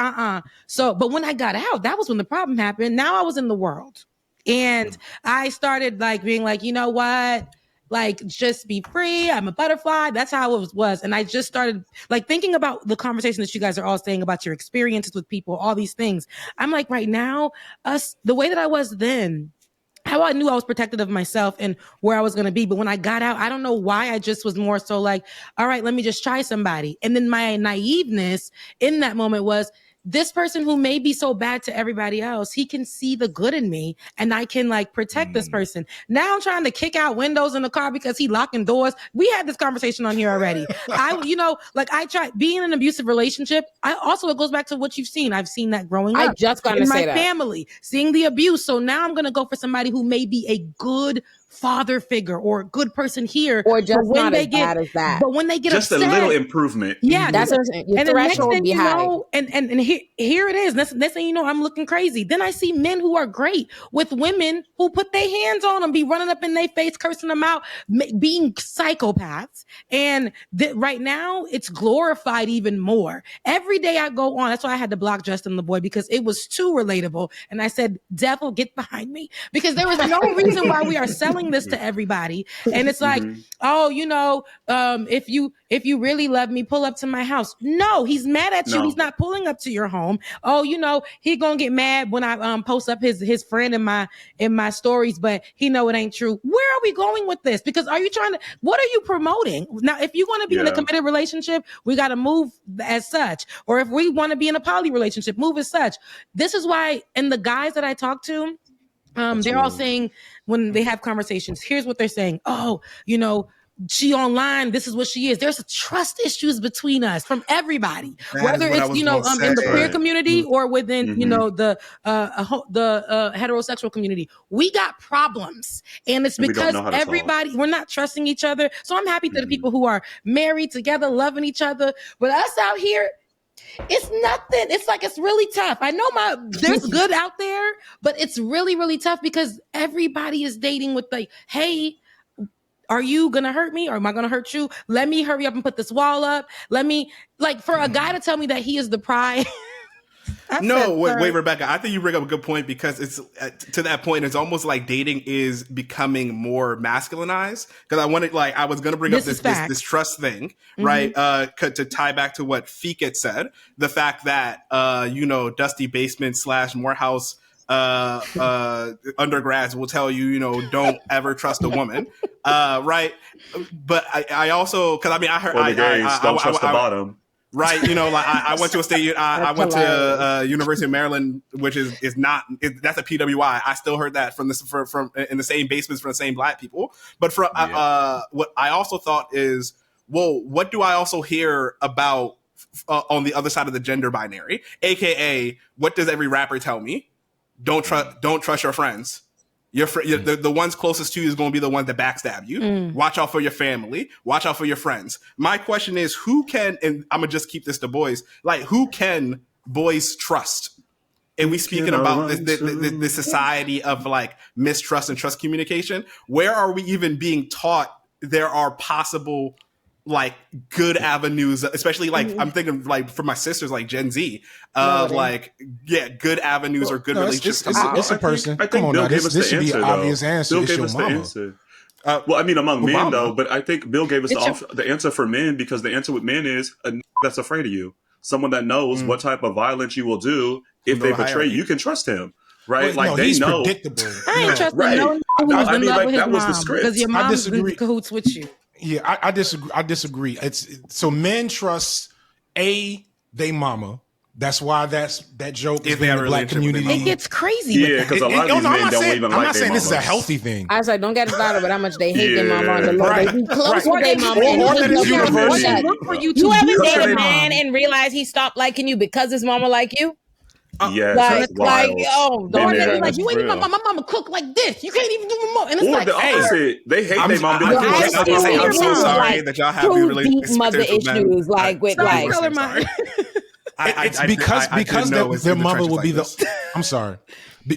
So but when I got out, that was when the problem happened. Now I was in the world and I started like being like, you know what, like just be free. I'm a butterfly. That's how it was. And I just started like thinking about the conversation that you guys are all saying about your experiences with people, all these things. I'm like, right now, the way that I was then, how I knew I was protective of myself and where I was going to be. But when I got out, I don't know why, I just was more so like, all right, let me just try somebody. And then my naiveness in that moment was, this person who may be so bad to everybody else, he can see the good in me and I can like protect this person. Now I'm trying to kick out windows in the car because he locking doors. We had this conversation on here already. I tried being in an abusive relationship. It goes back to what you've seen. I've seen that growing up. I just got to say that. In my family, seeing the abuse. So now I'm going to go for somebody who may be a good father figure or a good person here, or just not as bad as that. But when they get just upset, a little improvement, that's what I'm saying. Your threshold will be high. And here it is. Next thing you know, I'm looking crazy. Then I see men who are great with women who put their hands on them, be running up in their face, cursing them out, being psychopaths. And right now, it's glorified even more. Every day I go on. That's why I had to block Justin the Boy, because it was too relatable. And I said, "Devil, get behind me," because there was no reason why we are selling this to everybody. And it's like, if you really love me, pull up to my house. No, he's mad at you. He's not pulling up to your home. He gonna get mad when I post up his friend in my stories, but he know it ain't true. Where are we going with this? Because what are you promoting? Now, if you want to be in a committed relationship, we got to move as such. Or if we want to be in a poly relationship, move as such. This is why, and the guys that I talk to, they're all saying when they have conversations, here's what they're saying. She online, this is what she is. There's trust issues between us from everybody, whether it's, in the queer community or within, the heterosexual community. We got problems, and it's because everybody, we're not trusting each other. So I'm happy to the people who are married together, loving each other, but us out here, it's nothing. It's like, it's really tough. I know there's good out there, but it's really, really tough because everybody is dating with like, hey, are you going to hurt me or am I going to hurt you? Let me hurry up and put this wall up. Let me, like, for a guy to tell me that he is the prize. Wait, Rebecca, I think you bring up a good point, because it's to that point, it's almost like dating is becoming more masculinized. Because I was going to bring up this trust thing, right? To tie back to what Feekit said, the fact that, Dusty Basement / Morehouse undergrads will tell you, don't ever trust a woman, right? But I also, because I heard, don't trust the bottom. right? You know, like I went to a state. I went to University of Maryland, which is not that's a PWI. I still heard that from in the same basements from the same Black people. But what I also thought is, well, what do I also hear about on the other side of the gender binary? AKA, what does every rapper tell me? Don't trust your friends. The ones closest to you is going to be the ones that backstab you. Watch out for your family. Watch out for your friends. My question is, who can, and I'm going to just keep this to boys, like, who can boys trust? And we speaking about the society of like mistrust and trust communication. Where are we even being taught there are possible like good avenues, especially like I'm thinking like for my sisters, like Gen Z, good avenues or good relationships. It's a person. Come on, this should be an obvious answer. Bill gave us the answer. Well, I mean, among men though, but I think Bill gave us the answer for men, because the answer with men is a that's afraid of you, someone that knows what type of violence you will do if they betray you. You can trust him. Right, like they he's know. Predictable. I ain't trusting no who's in love with his mom, was the script. because your mom's in cahoots with you. Yeah, I disagree. So men trust they mama. That's why that joke is in the Black community. It gets crazy. Yeah, because a lot of these men don't even like I'm not saying this is a healthy thing. I was like, don't get us started about how much they hate their mama and the Lord. They be close with their mama. Or that it's universal. You ever date a man and realize he stopped liking you because his mama like you? Yes, like don't like you ain't even my mama cook like this. You can't even do more. And it's or like the opposite. They hate their mom. I'm so sorry that y'all have these relationships. Mother issues, like with like. It's because their mama will be the. I'm sorry.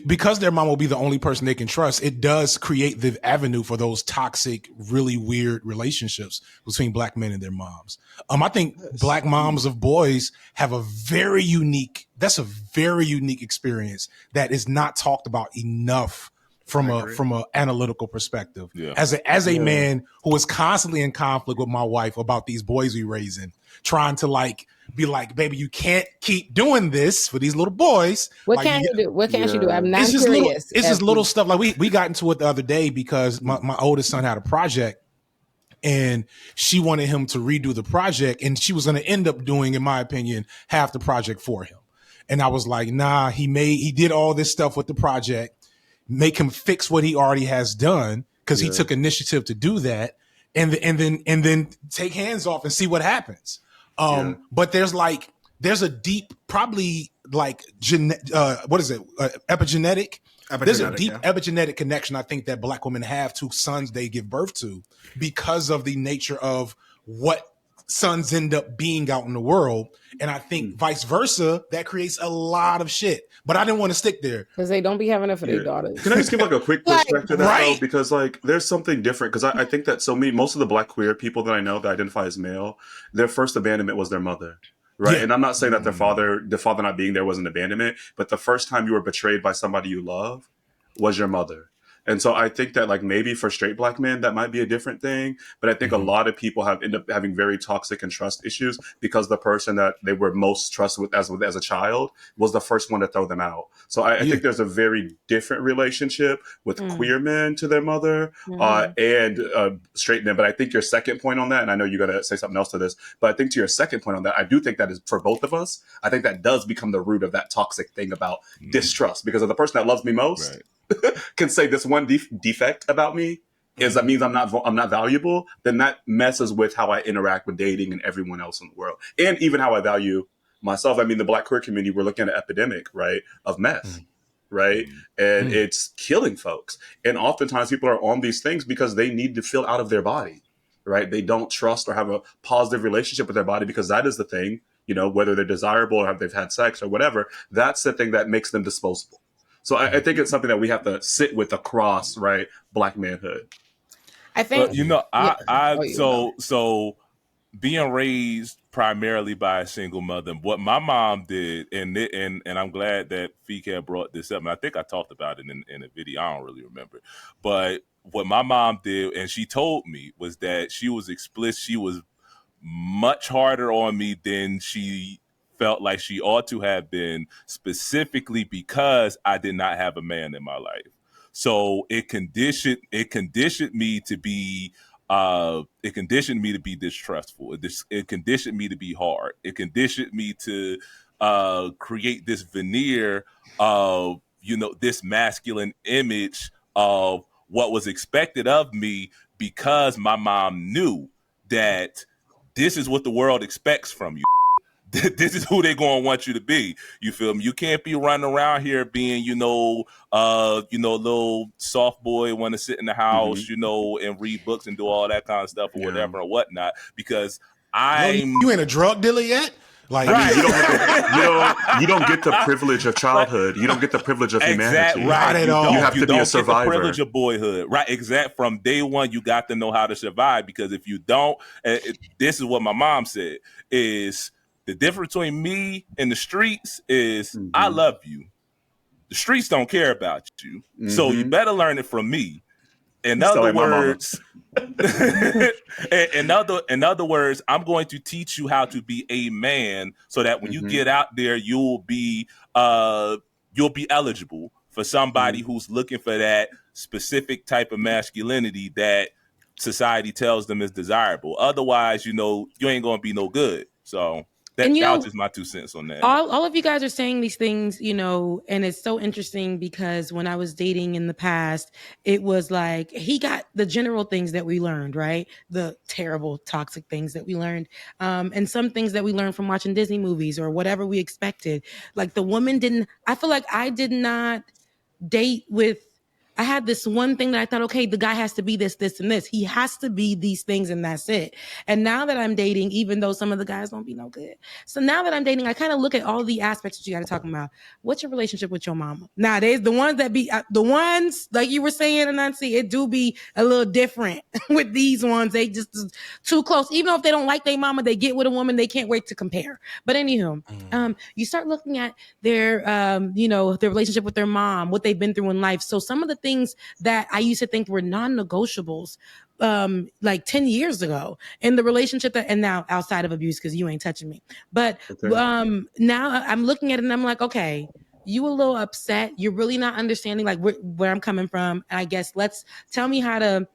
Because their mom will be the only person they can trust, it does create the avenue for those toxic, really weird relationships between Black men and their moms. I think Black moms of boys have a very unique experience that is not talked about enough from a analytical perspective. Yeah. As a man who is constantly in conflict with my wife about these boys we raising, trying to be like, baby, you can't keep doing this for these little boys. What can you do? What can she do? I'm not curious. It's just little stuff. Like we got into it the other day because my oldest son had a project and she wanted him to redo the project, and she was going to end up doing, in my opinion, half the project for him. And I was like, nah, he did all this stuff with the project, make him fix what he already has done, because he took initiative to do that, and then take hands off and see what happens. But there's a deep, probably epigenetic. There's a deep epigenetic connection, I think, that Black women have to sons they give birth to, because of the nature of what sons end up being out in the world. And I think vice versa, that creates a lot of shit. But I didn't want to stick there. Because they don't be having it for their daughters. Can I just give a quick perspective to that, though? Because there's something different. Because I think that most of the Black queer people that I know that identify as male, their first abandonment was their mother. Right. Yeah. And I'm not saying that the father not being there wasn't abandonment, but the first time you were betrayed by somebody you love was your mother. And so I think that maybe for straight Black men, that might be a different thing. But I think a lot of people end up having very toxic and trust issues because the person that they were most trusted with as a child was the first one to throw them out. So I think there's a very different relationship with queer men to their mother and straight men. But I think your second point on that, and I know you got to say something else to this, but I think to your second point on that, I do think that is for both of us. I think that does become the root of that toxic thing about distrust, because of the person that loves me most. Right. can say this one defect about me that means I'm not valuable, then that messes with how I interact with dating and everyone else in the world, and even how I value myself. I mean, the Black queer community, we're looking at an epidemic, right, of meth, right, and it's killing folks. And oftentimes people are on these things because they need to feel out of their body, right? They don't trust or have a positive relationship with their body, because that is the thing, whether they're desirable or they've had sex or whatever, that's the thing that makes them disposable. So I think it's something that we have to sit with across, right, Black manhood. I think so being raised primarily by a single mother, what my mom did, and I'm glad that Fika brought this up, and I think I talked about it in a video. I don't really remember, but what my mom did, and she told me, was that she was explicit. She was much harder on me than she felt like she ought to have been, specifically because I did not have a man in my life. So it conditioned me to be it conditioned me to be distrustful. It conditioned me to be hard. It conditioned me to create this veneer of, this masculine image of what was expected of me, because my mom knew that this is what the world expects from you. This is who they're going to want you to be. You feel me? You can't be running around here being, little soft boy, want to sit in the house, and read books and do all that kind of stuff or whatever or whatnot. Because you ain't a drug dealer yet. Like, I mean, you don't get the privilege of childhood. You don't get the privilage of humanity. Right at all. You have to be a survivor. The privilege of boyhood. Right. Exact. From day one, you got to know how to survive, because if you don't, this is what my mom said, is the difference between me and the streets is I love you. The streets don't care about you. So you better learn it from me. In other words, in other words, I'm going to teach you how to be a man, so that when you get out there, you'll be eligible for somebody who's looking for that specific type of masculinity that society tells them is desirable. Otherwise, you ain't gonna be no good. So that was just my 2 cents on that. All of you guys are saying these things, and it's so interesting because when I was dating in the past, it was like he got the general things that we learned, right? The terrible, toxic things that we learned, and some things that we learned from watching Disney movies or whatever we expected. Like the woman I feel like I did not date with. I had this one thing that I thought, okay, the guy has to be this, this, and this. He has to be these things, and that's it. And now that I'm dating, even though some of the guys don't be no good. So now that I'm dating, I kind of look at all the aspects that you got to talk about. What's your relationship with your mama? Nowadays, the ones that be, the ones, like you were saying, and it do be a little different with these ones. They just too close. Even if they don't like their mama, they get with a woman, they can't wait to compare. But anywho, you start looking at their, their relationship with their mom, what they've been through in life. So some of the things that I used to think were non-negotiables like 10 years ago in the relationship and now outside of abuse, because you ain't touching me. But now I'm looking at it and I'm like, okay, you a little upset. You're really not understanding like where I'm coming from. And I guess tell me how to,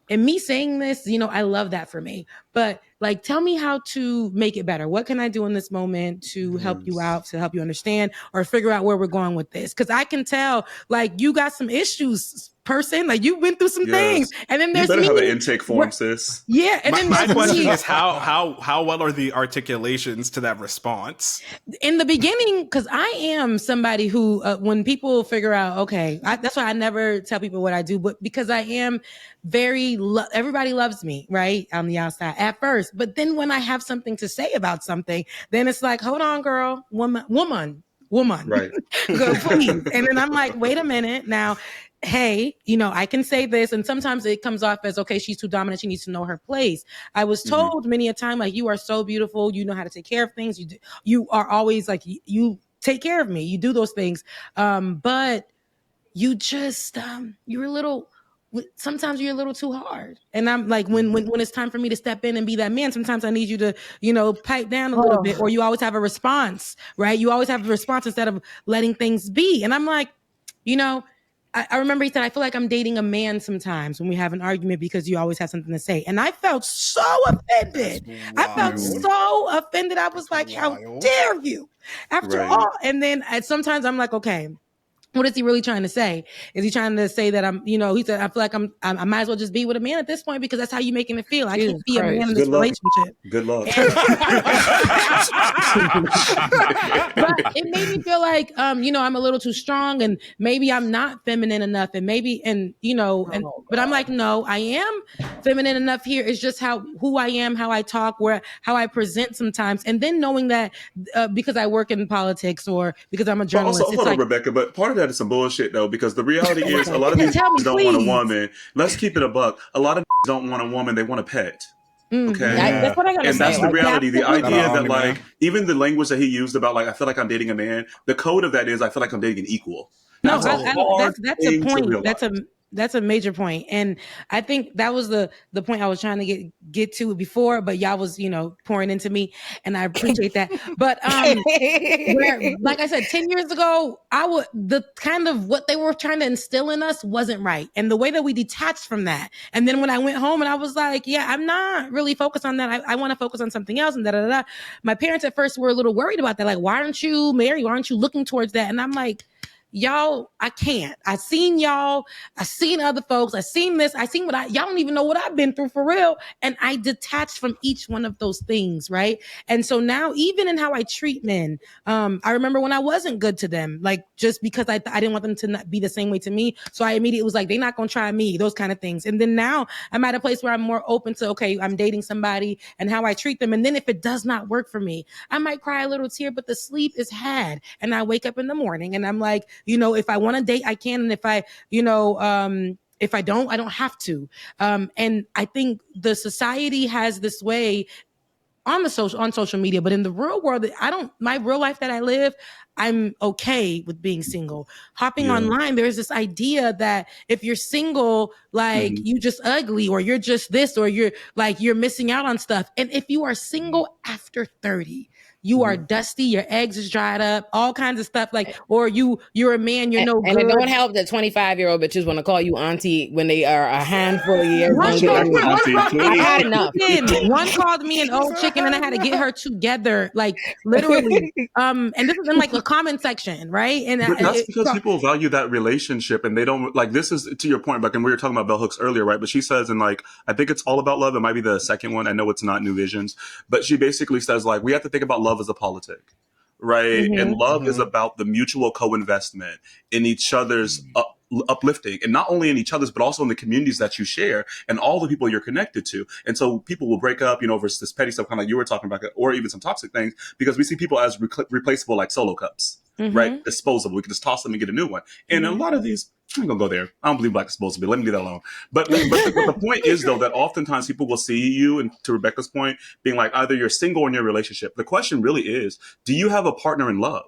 and me saying this, I love that for me, but like, tell me how to make it better. What can I do in this moment to help you out, to help you understand or figure out where we're going with this? Because I can tell, like, you got some issues, person. Like, you've been through some things. And then there's you better have an intake form, sis. Yeah. And then my question is how well are the articulations to that response? In the beginning, because I am somebody who, when people figure out, okay, that's why I never tell people what I do, but because I am everybody loves me, right? On the outside at first. But then when I have something to say about something, then it's like, hold on, girl, woman, right? Go, please. And then I'm like, wait a minute now. Hey, I can say this. And sometimes it comes off as, okay, she's too dominant. She needs to know her place. I was told many a time, like, you are so beautiful. You know how to take care of things. You are always like, you take care of me. You do those things. But you just, sometimes you're a little too hard. And I'm like, when it's time for me to step in and be that man, sometimes I need you to, pipe down a little bit, or you always have a response, right? You always have a response instead of letting things be. And I'm like, I remember he said, I feel like I'm dating a man sometimes when we have an argument because you always have something to say. And I felt so offended. I was like, how dare you? After all. And then sometimes I'm like, okay, what is he really trying to say? Is he trying to say that he said, I feel like I might as well just be with a man at this point because that's how you making it feel. I can't be a man in this relationship. Good luck. But it made me feel like, I'm a little too strong and maybe I'm not feminine enough but I'm like, no, I am feminine enough here. It's just who I am, how I talk, how I present sometimes. And then knowing that because I work in politics or because I'm a journalist. Hold on, Rebecca, but part of that is some bullshit though, because the reality is a lot of these don't want a woman. Let's keep it a buck. A lot of don't want a woman, they want a pet. Okay. That's what I gotta say. And that's the reality. The idea that like even the language that he used about like I feel like I'm dating a man, the code of that is I feel like I'm dating an equal. That's a point. That's a major point. And I think that was the point I was trying to get to before, but y'all was, pouring into me, and I appreciate that. But like I said, 10 years ago, the kind of what they were trying to instill in us wasn't right. And the way that we detached from that. And then when I went home and I was like, yeah, I'm not really focused on that. I want to focus on something else, and da-da-da-da. My parents at first were a little worried about that. Like, why aren't you married? Why aren't you looking towards that? And I'm like, y'all, I can't. I seen y'all. I seen other folks. I seen this. I seen y'all don't even know what I've been through for real. And I detached from each one of those things, right? And so now, even in how I treat men, I remember when I wasn't good to them, like just because I didn't want them to not be the same way to me. So I immediately was like, they're not gonna try me, those kind of things. And then now I'm at a place where I'm more open to, okay, I'm dating somebody and how I treat them. And then if it does not work for me, I might cry a little tear, but the sleep is had. And I wake up in the morning and I'm like, if I want to date, I can. And if I, if I don't have to. And I think the society has this way on social media, but in the real world, my real life that I live, I'm okay with being single. Hopping online, there's this idea that if you're single, like you just ugly, or you're just this, or you're missing out on stuff. And if you are single after 30, you are dusty, your eggs is dried up, all kinds of stuff. Or you're a man, you're no good. And it don't help that 25-year-old bitches want to call you auntie when they are a handful of years. I've had enough. One called me an old chicken, and I had to get her together, like literally. And this is in like a comment section, right? And that's because people value that relationship, and they don't like. This is to your point, and we were talking about Bell Hooks earlier, right? But she says, and I think it's All About Love. It might be the second one. I know it's not New Visions, but she basically says we have to think about love as a politic, right? And love is about the mutual co-investment in each other's uplifting, and not only in each other's, but also in the communities that you share and all the people you're connected to. And so people will break up, over this petty stuff, kind of like you were talking about, or even some toxic things, because we see people as replaceable, like Solo cups, right? Disposable. We can just toss them and get a new one. And a lot of these, I'm gonna go there. I don't believe black is supposed to be. Let me leave that alone. But the point is, though, that oftentimes people will see you, and to Rebecca's point, being like either you're single or in your relationship. The question really is, do you have a partner in love?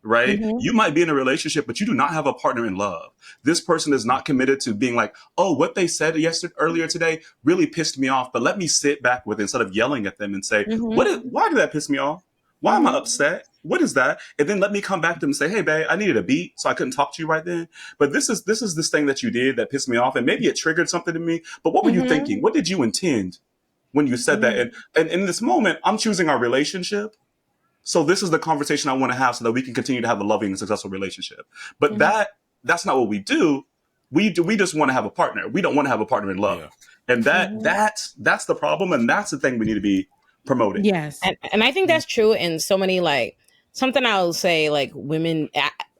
Right? You might be in a relationship, but you do not have a partner in love. This person is not committed to being like, oh, what they said earlier today really pissed me off, but let me sit back with it instead of yelling at them and say, why did that piss me off? Why am I upset? What is that? And then let me come back to them and say, hey, babe, I needed a beat, so I couldn't talk to you right then. But this is this thing that you did that pissed me off, and maybe it triggered something in me. But what were you thinking? What did you intend when you said that? And in this moment, I'm choosing our relationship. So this is the conversation I want to have so that we can continue to have a loving and successful relationship. But that's not what we do. We just want to have a partner. We don't want to have a partner in love. Yeah. And that's the problem. And that's the thing we need to be promoting. Yes. And I think that's true in so many, something I'll say, women,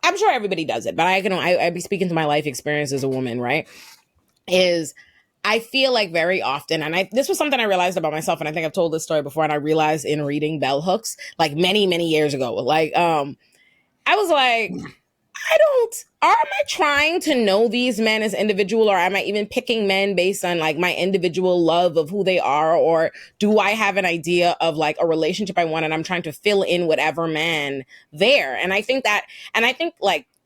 I'm sure everybody does it, but I be speaking to my life experience as a woman, right? Is I feel like very often, and this was something I realized about myself, and I think I've told this story before, and I realized in reading Bell Hooks, many, many years ago, I was like, am I trying to know these men as individual, or am I even picking men based on my individual love of who they are? Or do I have an idea of a relationship I want, and I'm trying to fill in whatever man there? And I think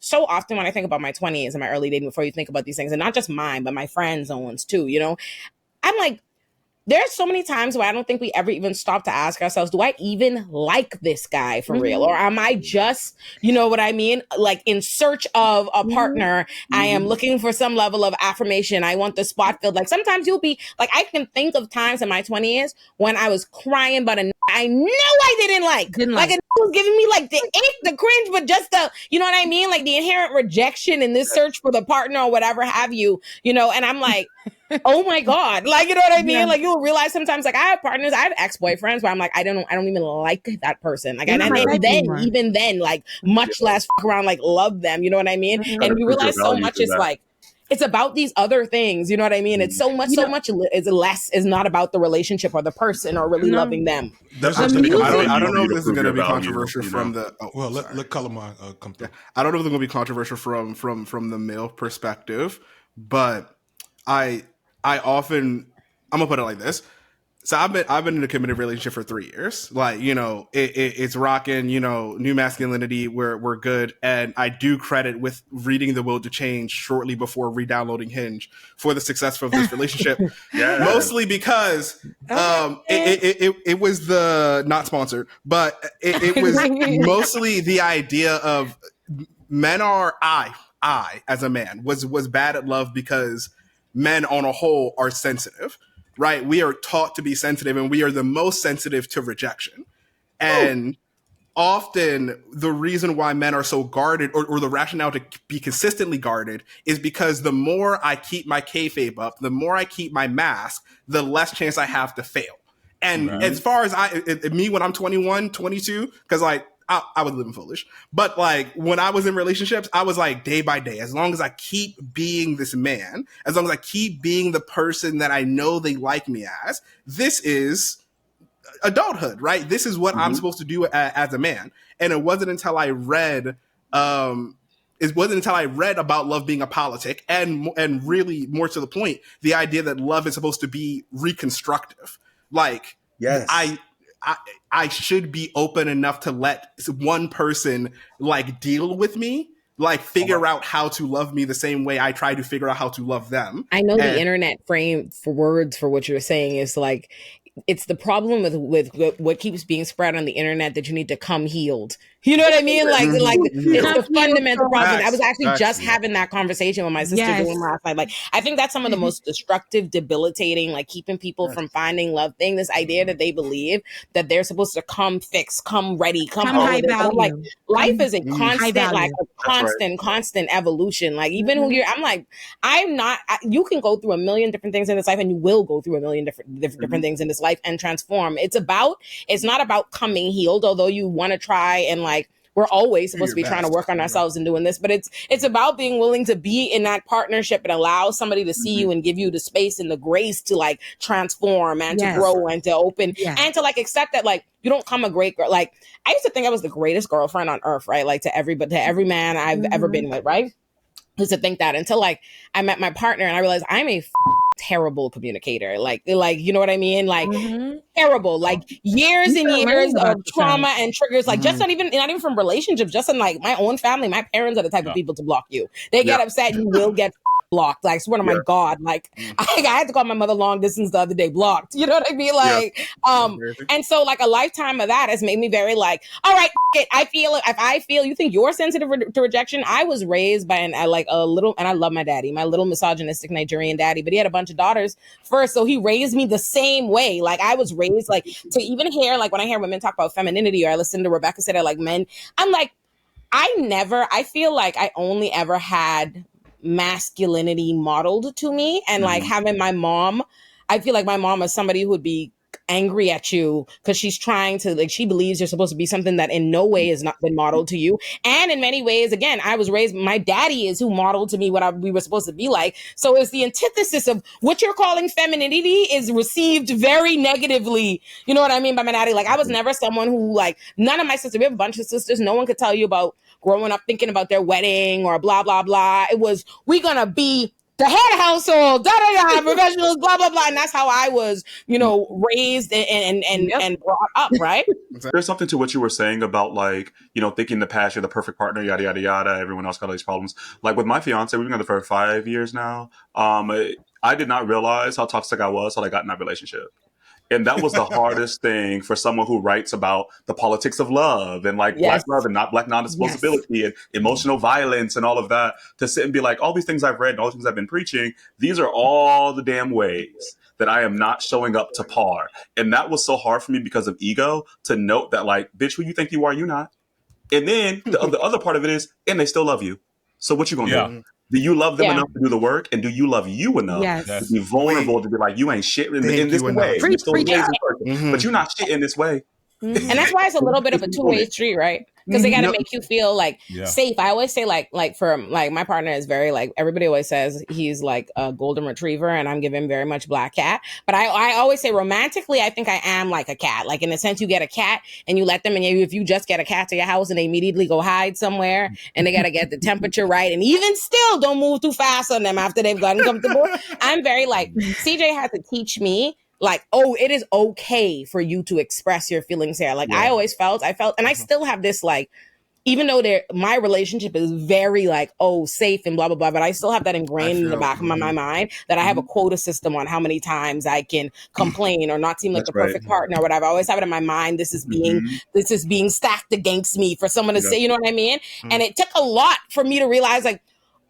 so often when I think about my 20s and my early dating, before you think about these things, and not just mine, but my friends' ones too, I'm like, there's so many times where I don't think we ever even stop to ask ourselves, do I even like this guy for real? Or am I just, you know what I mean? In search of a partner, I am looking for some level of affirmation. I want the spot filled. Sometimes you'll be I can think of times in my 20s when I was crying, but I knew I didn't like. It was giving me the cringe, but just the, you know what I mean? The inherent rejection in this search for the partner or whatever have you, and I'm like, oh my God. You know what I mean? Yeah. You'll realize sometimes, I have partners, I have ex-boyfriends where I'm like, I don't even like that person. Even then, much less fuck around, love them. You know what I mean? And you realize so much is it's about these other things. You know what I mean? It's so much is not about the relationship or the person or really loving them. I don't know if this is going to be controversial from the. Let Colorman come through. I don't know if it's going to be controversial from the male perspective, but I often, I'm gonna put it like this: So I've been in a committed relationship for 3 years. Like, you know, it's rocking, you know, new masculinity. We're good. And I do credit with reading The Will to Change shortly before re-downloading Hinge for the success of this relationship. Mostly because it was the not sponsored, but it was mostly the idea of men are I as a man was bad at love because men on a whole are sensitive. Right, we are taught to be sensitive, and we are the most sensitive to rejection. And often the reason why men are so guarded, or the rationale to be consistently guarded, is because the more I keep my kayfabe up, the more I keep my mask, the less chance I have to fail. And as far as me when I'm 21, 22, because like I was living foolish, but like when I was in relationships, I was like day by day, as long as I keep being this man, as long as I keep being the person that I know they like me as, this is adulthood, right? This is what I'm supposed to do as a man. And it wasn't until I read, about love being a politic, and really more to the point, the idea that love is supposed to be reconstructive. Like, yes, I should be open enough to let one person like deal with me, like figure out how to love me the same way I try to figure out how to love them. I know the internet frame for words for what you're saying is like, it's the problem with what keeps being spread on the internet that you need to come healed. You know what I mean? Like it's the fundamental problem. I was actually just having that conversation with my sister doing last night. Like, I think that's some of the most destructive, debilitating, like keeping people from finding love thing. This idea that they believe that they're supposed to come fixed, come ready, come high value. Like, life is a constant, like a constant evolution. Like, even who you're, I'm like, I'm not. You can go through a million different things in this life, and you will go through a million different things in this life and transform. It's not about coming healed, although you want to try and like, we're always supposed to be trying to work on ourselves and doing this, but it's about being willing to be in that partnership and allow somebody to see you and give you the space and the grace to like transform and to grow and to open and to like accept that like you don't come a great girl. Like, I used to think I was the greatest girlfriend on earth, right? Like to every man I've ever been with, right? I used to think that until like I met my partner and I realized I'm a terrible communicator. Like, you know what I mean? Like terrible, like years and years of trauma and triggers, like just not even from relationships, just in like my own family. My parents are the type of people to block you. They get upset, you will get blocked. Like, swear to my God, like I had to call my mother long distance the other day, blocked. You know what I mean? Like, and so like a lifetime of that has made me very like, all right, I feel it. If I feel you think you're sensitive to rejection, I was raised by a little, and I love my daddy, my little misogynistic Nigerian daddy, but he had a bunch of daughters first, so he raised me the same way. Like, I was raised like to even hear, like when I hear women talk about femininity, or I listen to Rebecca say that like men, I'm like, I feel like I only ever had masculinity modeled to me, and like having my mom, I feel like my mom is somebody who would be angry at you because she's trying to, like, she believes you're supposed to be something that in no way has not been modeled to you. And in many ways, again, I was raised, my daddy is who modeled to me what we were supposed to be like. So it's the antithesis of what you're calling femininity is received very negatively. You know what I mean by my daddy? Like, I was never someone who, like, none of my sisters, we have a bunch of sisters, no one could tell you about growing up thinking about their wedding or blah, blah, blah. It was, we gonna be the head household, professionals, blah, blah, blah. And that's how I was, you know, raised and brought up, right? There's something to what you were saying about, like, you know, thinking the past, you're the perfect partner, yada, yada, yada. Everyone else got all these problems. Like with my fiance, we've been together for 5 years now. I did not realize how toxic I was until I got in that relationship. And that was the hardest thing for someone who writes about the politics of love and like Black love and not Black non-disposability and emotional violence and all of that, to sit and be like, all these things I've read and all these things I've been preaching, these are all the damn ways that I am not showing up to par. And that was so hard for me because of ego, to note that, like, bitch, who you think you are, you not. And then the other part of it is, and they still love you. So what you gonna do? Do you love them enough to do the work? And do you love you enough to be vulnerable, to be like, you ain't shit in this way. You're still an amazing person, but you're not shit in this way. And that's why it's a little bit of a two-way street, right? Because they got to make you feel like safe. I always say like for like my partner is very like, everybody always says he's like a golden retriever and I'm giving very much black cat. But I always say romantically, I think I am like a cat. Like in the sense you get a cat and you let them, and if you just get a cat to your house and they immediately go hide somewhere and they got to get the temperature right. And even still don't move too fast on them after they've gotten comfortable. I'm very like, CJ had to teach me like, oh, it is okay for you to express your feelings here. Like I always felt, and I still have this like, even though my relationship is very like, oh, safe and blah, blah, blah, but I still have that ingrained in the back of my mind that I have a quota system on how many times I can complain or not seem like the perfect partner or whatever. I always have it in my mind. This is being stacked against me for someone to say, you know what I mean? And it took a lot for me to realize like,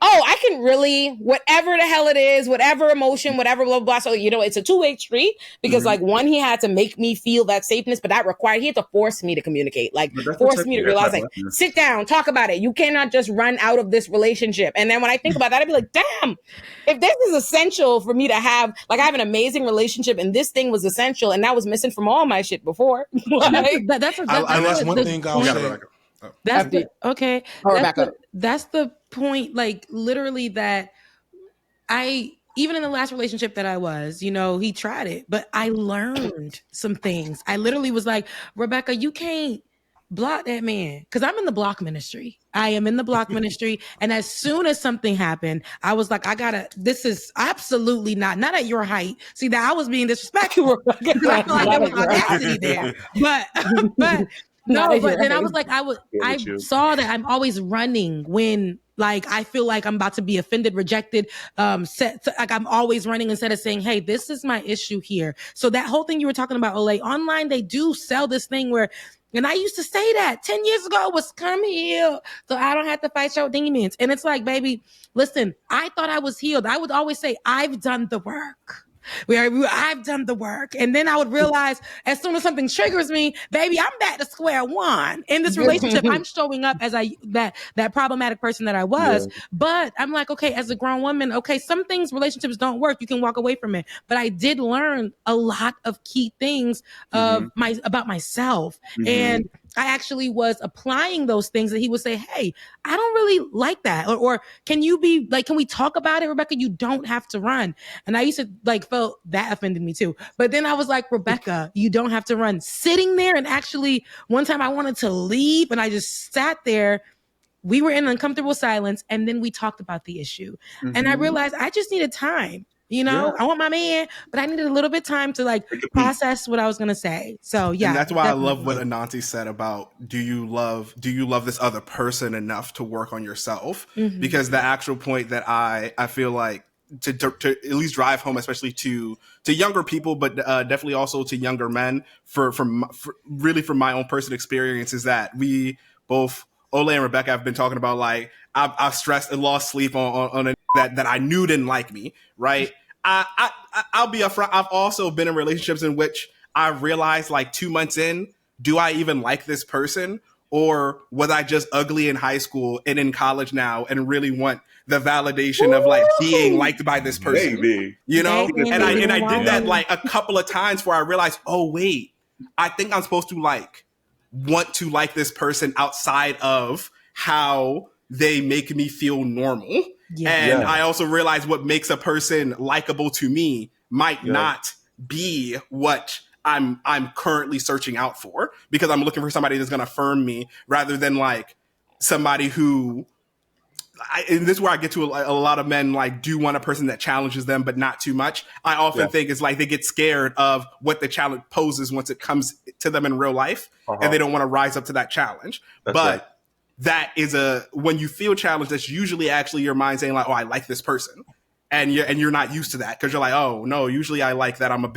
oh, I can really, whatever the hell it is, whatever emotion, whatever, blah, blah, blah. So, you know, it's a two-way street because like one, he had to make me feel that safeness, but that required, he had to force me to communicate, like force me to realize like, sit down, talk about it. You cannot just run out of this relationship. And then when I think about that, I'd be like, damn, if this is essential for me to have, like I have an amazing relationship and this thing was essential and that was missing from all my shit before. Like, that's one thing I'll say. That's the point, like literally that even in the last relationship that I was, you know, he tried it, but I learned some things. I literally was like, Rebecca, you can't block that man. Cause I'm in the block ministry. I am in the block ministry. And as soon as something happened, I was like, this is absolutely not at your height. See that I was being disrespectful. I feel like there was audacity there, but no, but then I was like, I saw that I'm always running when like I feel like I'm about to be offended, rejected, like I'm always running instead of saying, hey, this is my issue here. So that whole thing you were talking about, Olay, online, they do sell this thing where, and I used to say that 10 years ago was come here so I don't have to fight your demons. And it's like, baby, listen, I thought I was healed. I would always say, I've done the work. I've done the work. And then I would realize as soon as something triggers me, baby, I'm back to square one. In this relationship, I'm showing up as that problematic person that I was. Yeah. But I'm like, okay, as a grown woman, okay, some things, relationships don't work. You can walk away from it. But I did learn a lot of key things about myself. And I actually was applying those things that he would say, hey, I don't really like that. Or can we talk about it, Rebecca? You don't have to run. And I used to felt that offended me too. But then I was like, Rebecca, you don't have to run. Sitting there, and actually one time I wanted to leave and I just sat there. We were in uncomfortable silence. And then we talked about the issue. And I realized I just needed time. You know, I want my man, but I needed a little bit of time to process what I was going to say. So yeah. And that's why definitely. I love what Anansi said about, do you love this other person enough to work on yourself? Because the actual point that I feel like to at least drive home, especially to younger people, but definitely also to younger men from my own personal experience, is that we both, Olay and Rebecca, have been talking about like, I've stressed and lost sleep on a that I knew didn't like me, right? I'll be upfront. I've also been in relationships in which I realized like 2 months in, do I even like this person? Or was I just ugly in high school and in college now and really want the validation of like being liked by this person? Maybe. You know? And I did that like a couple of times where I realized, oh wait, I think I'm supposed to want to like this person outside of how they make me feel normal. And I also realized what makes a person likable to me might not be what I'm currently searching out for, because I'm looking for somebody that's going to affirm me rather than like somebody who, and this is where I get to a lot of men do want a person that challenges them, but not too much. I often think it's like they get scared of what the challenge poses once it comes to them in real life, and they don't want to rise up to that challenge. That is when you feel challenged, that's usually actually your mind saying like, oh, I like this person. And you're not used to that, because you're like, oh no, usually I like that. I'm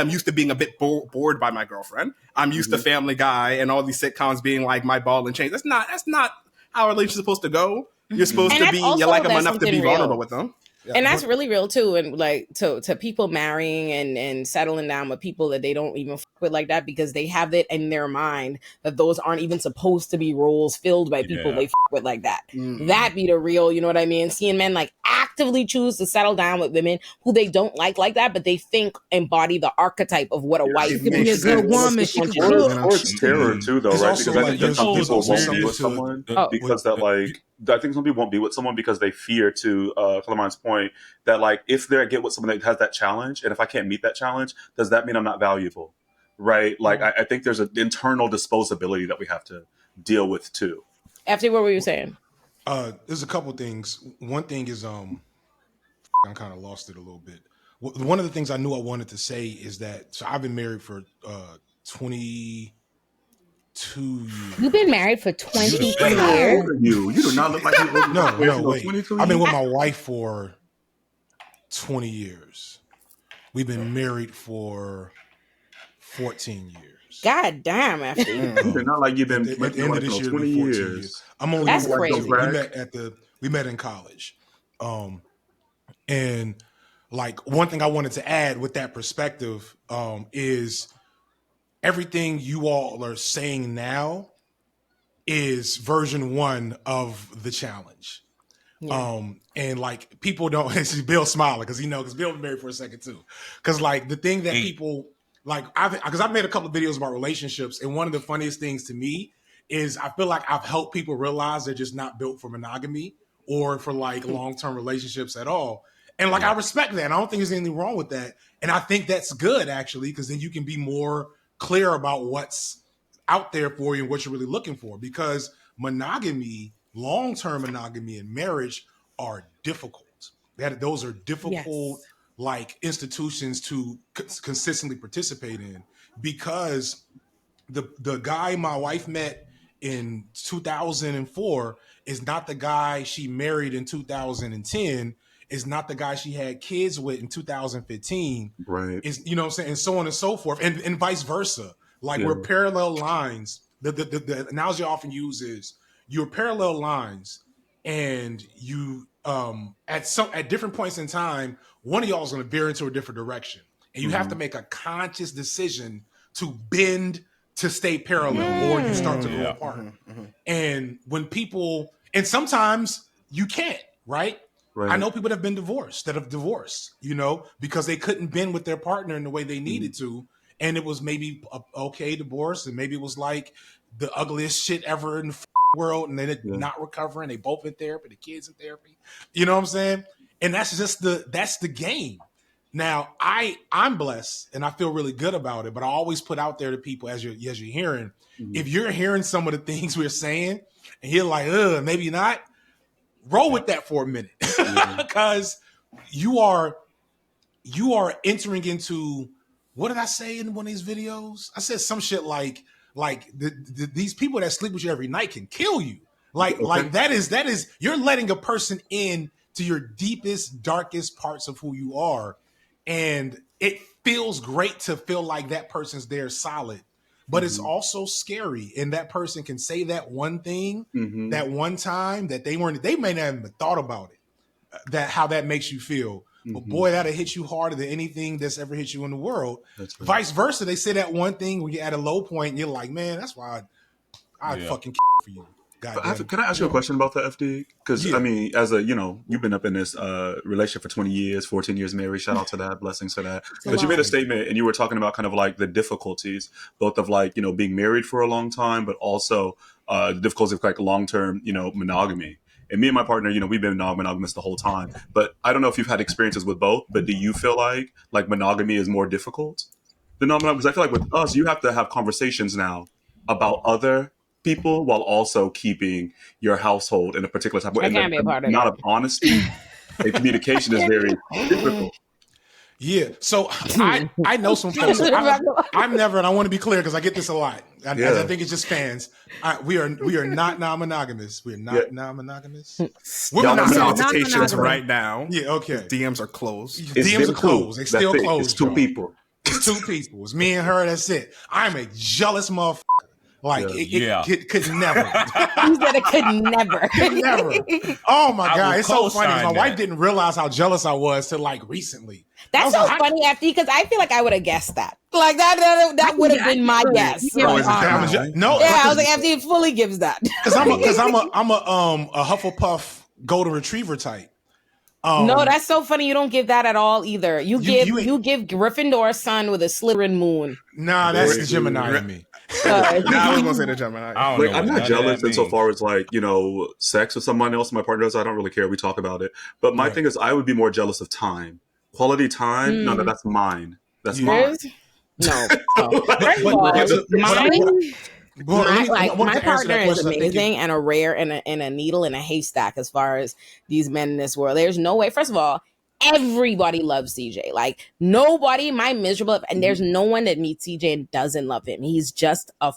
used to being a bit bored by my girlfriend. I'm used to Family Guy and all these sitcoms being like my ball and chain. That's not how a relationship's supposed to go. You're supposed to be, you like them enough to be vulnerable with them. Yeah. And that's really real too. And to people marrying and settling down with people that they don't even fuck with like that, because they have it in their mind that those aren't even supposed to be roles filled by people they fuck with like that. That be the real, you know what I mean? Seeing men actively choose to settle down with women who they don't like that, but they think embody the architect of what a wife could be a good woman. She could or it's terror too, though, right? Because I think that some people won't be with someone because I think some people won't be with someone because they fear, to Clementine's point, that if they get with someone that has that challenge, and if I can't meet that challenge, does that mean I'm not valuable? Right? I think there's an internal disposability that we have to deal with too. After, what were you saying? There's a couple things. One thing is I kind of lost it a little bit, one of the things I knew I wanted to say is that, so I've been married for 22 years. You've been married for 22 years? You do not look like you look. No, wait. I've been with my wife for 20 years. We've been married for 14 years. God damn, FD. Not like you've been at the end of this year, 20 years. I'm only That's crazy. We met in college. And like one thing I wanted to add with that perspective is everything you all are saying now is version 1 of the challenge. Yeah. And like people don't, it's Bill smiling because Bill been married for a second too. Because like the thing that people like, I've made a couple of videos about relationships, and one of the funniest things to me is I feel like I've helped people realize they're just not built for monogamy or for like long-term relationships at all. And like I respect that. I don't think there's anything wrong with that. And I think that's good actually, because then you can be more clear about what's out there for you and what you're really looking for. Because monogamy, long-term monogamy and marriage are difficult. Those are difficult like institutions to consistently participate in, because the guy my wife met in 2004 is not the guy she married in 2010, is not the guy she had kids with in 2015. Right. Is, you know what I'm saying? And so on and so forth. And vice versa. Like we're parallel lines. The analogy I often use is you're parallel lines, and you at different points in time, one of y'all is going to veer into a different direction, and you have to make a conscious decision to bend to stay parallel, or you start to go apart. And when people, and sometimes you can't, right? I know people that have been divorced, because they couldn't bend with their partner in the way they needed to. And it was maybe okay divorce, and maybe it was like the ugliest shit ever in the world, and they're not recovering. They both in therapy, the kids in therapy. You know what I'm saying? And that's just that's the game. Now I'm blessed and I feel really good about it, but I always put out there to people as you're hearing, if you're hearing some of the things we're saying and you're like, maybe not, roll with that for a minute. Because you are entering into, what did I say in one of these videos? I said some shit like these people that sleep with you every night can kill you. Like that is you're letting a person in to your deepest, darkest parts of who you are. And it feels great to feel like that person's there solid, but it's also scary. And that person can say that one thing, that one time that they may not have even thought about it, how that makes you feel. But boy, that'll hit you harder than anything that's ever hit you in the world. That's right. Vice versa, they say that one thing when you're at a low point and you're like, man, that's why I fucking for you. Can I ask you a question about the FD? Because I mean, as you've been up in this relationship for 20 years, 14 years married. Shout out to that, blessings for that. But you made a statement and you were talking about kind of like the difficulties, both of like, being married for a long time, but also the difficulties of like long-term, monogamy. And me and my partner, we've been non-monogamous the whole time. But I don't know if you've had experiences with both, but do you feel like monogamy is more difficult than non-monogamous? Because I feel like with us, you have to have conversations now about other people while also keeping your household in a particular type of way. I can't be a part of not that. Of honesty and communication is very difficult. Yeah, so I know some folks. I'm never, and I want to be clear because I get this a lot. I think it's just fans. We are not non-monogamous. We are not non-monogamous. We're non-monogamous right now. Yeah, okay. DMs are closed. DMs are closed. They still closed. It's two people. It's two people. It's me and her. That's it. I'm a jealous motherfucker. Like it could never. You said it could never. Could never. Oh my God, it's so funny. My wife didn't realize how jealous I was till like recently. That's so funny, FD, because I feel like I would have guessed that. Like that would have been my guess. I was like, FD fully gives that. Because I'm a Hufflepuff Golden Retriever type. No, that's so funny. You don't give that at all either. You give Gryffindor sun with a Slytherin moon. Nah, that's the Gemini in me. I was gonna say the Gemini. I'm not jealous insofar as like sex with someone else. My partner does. I don't really care. We talk about it. But my thing is, I would be more jealous of time, quality time. No, that's mine. That's mine. No. My partner is amazing and a rare and a needle in a haystack as far as these men in this world. There's no way. First of all, everybody loves CJ. Like nobody, my miserable, and there's no one that meets CJ and doesn't love him. He's just a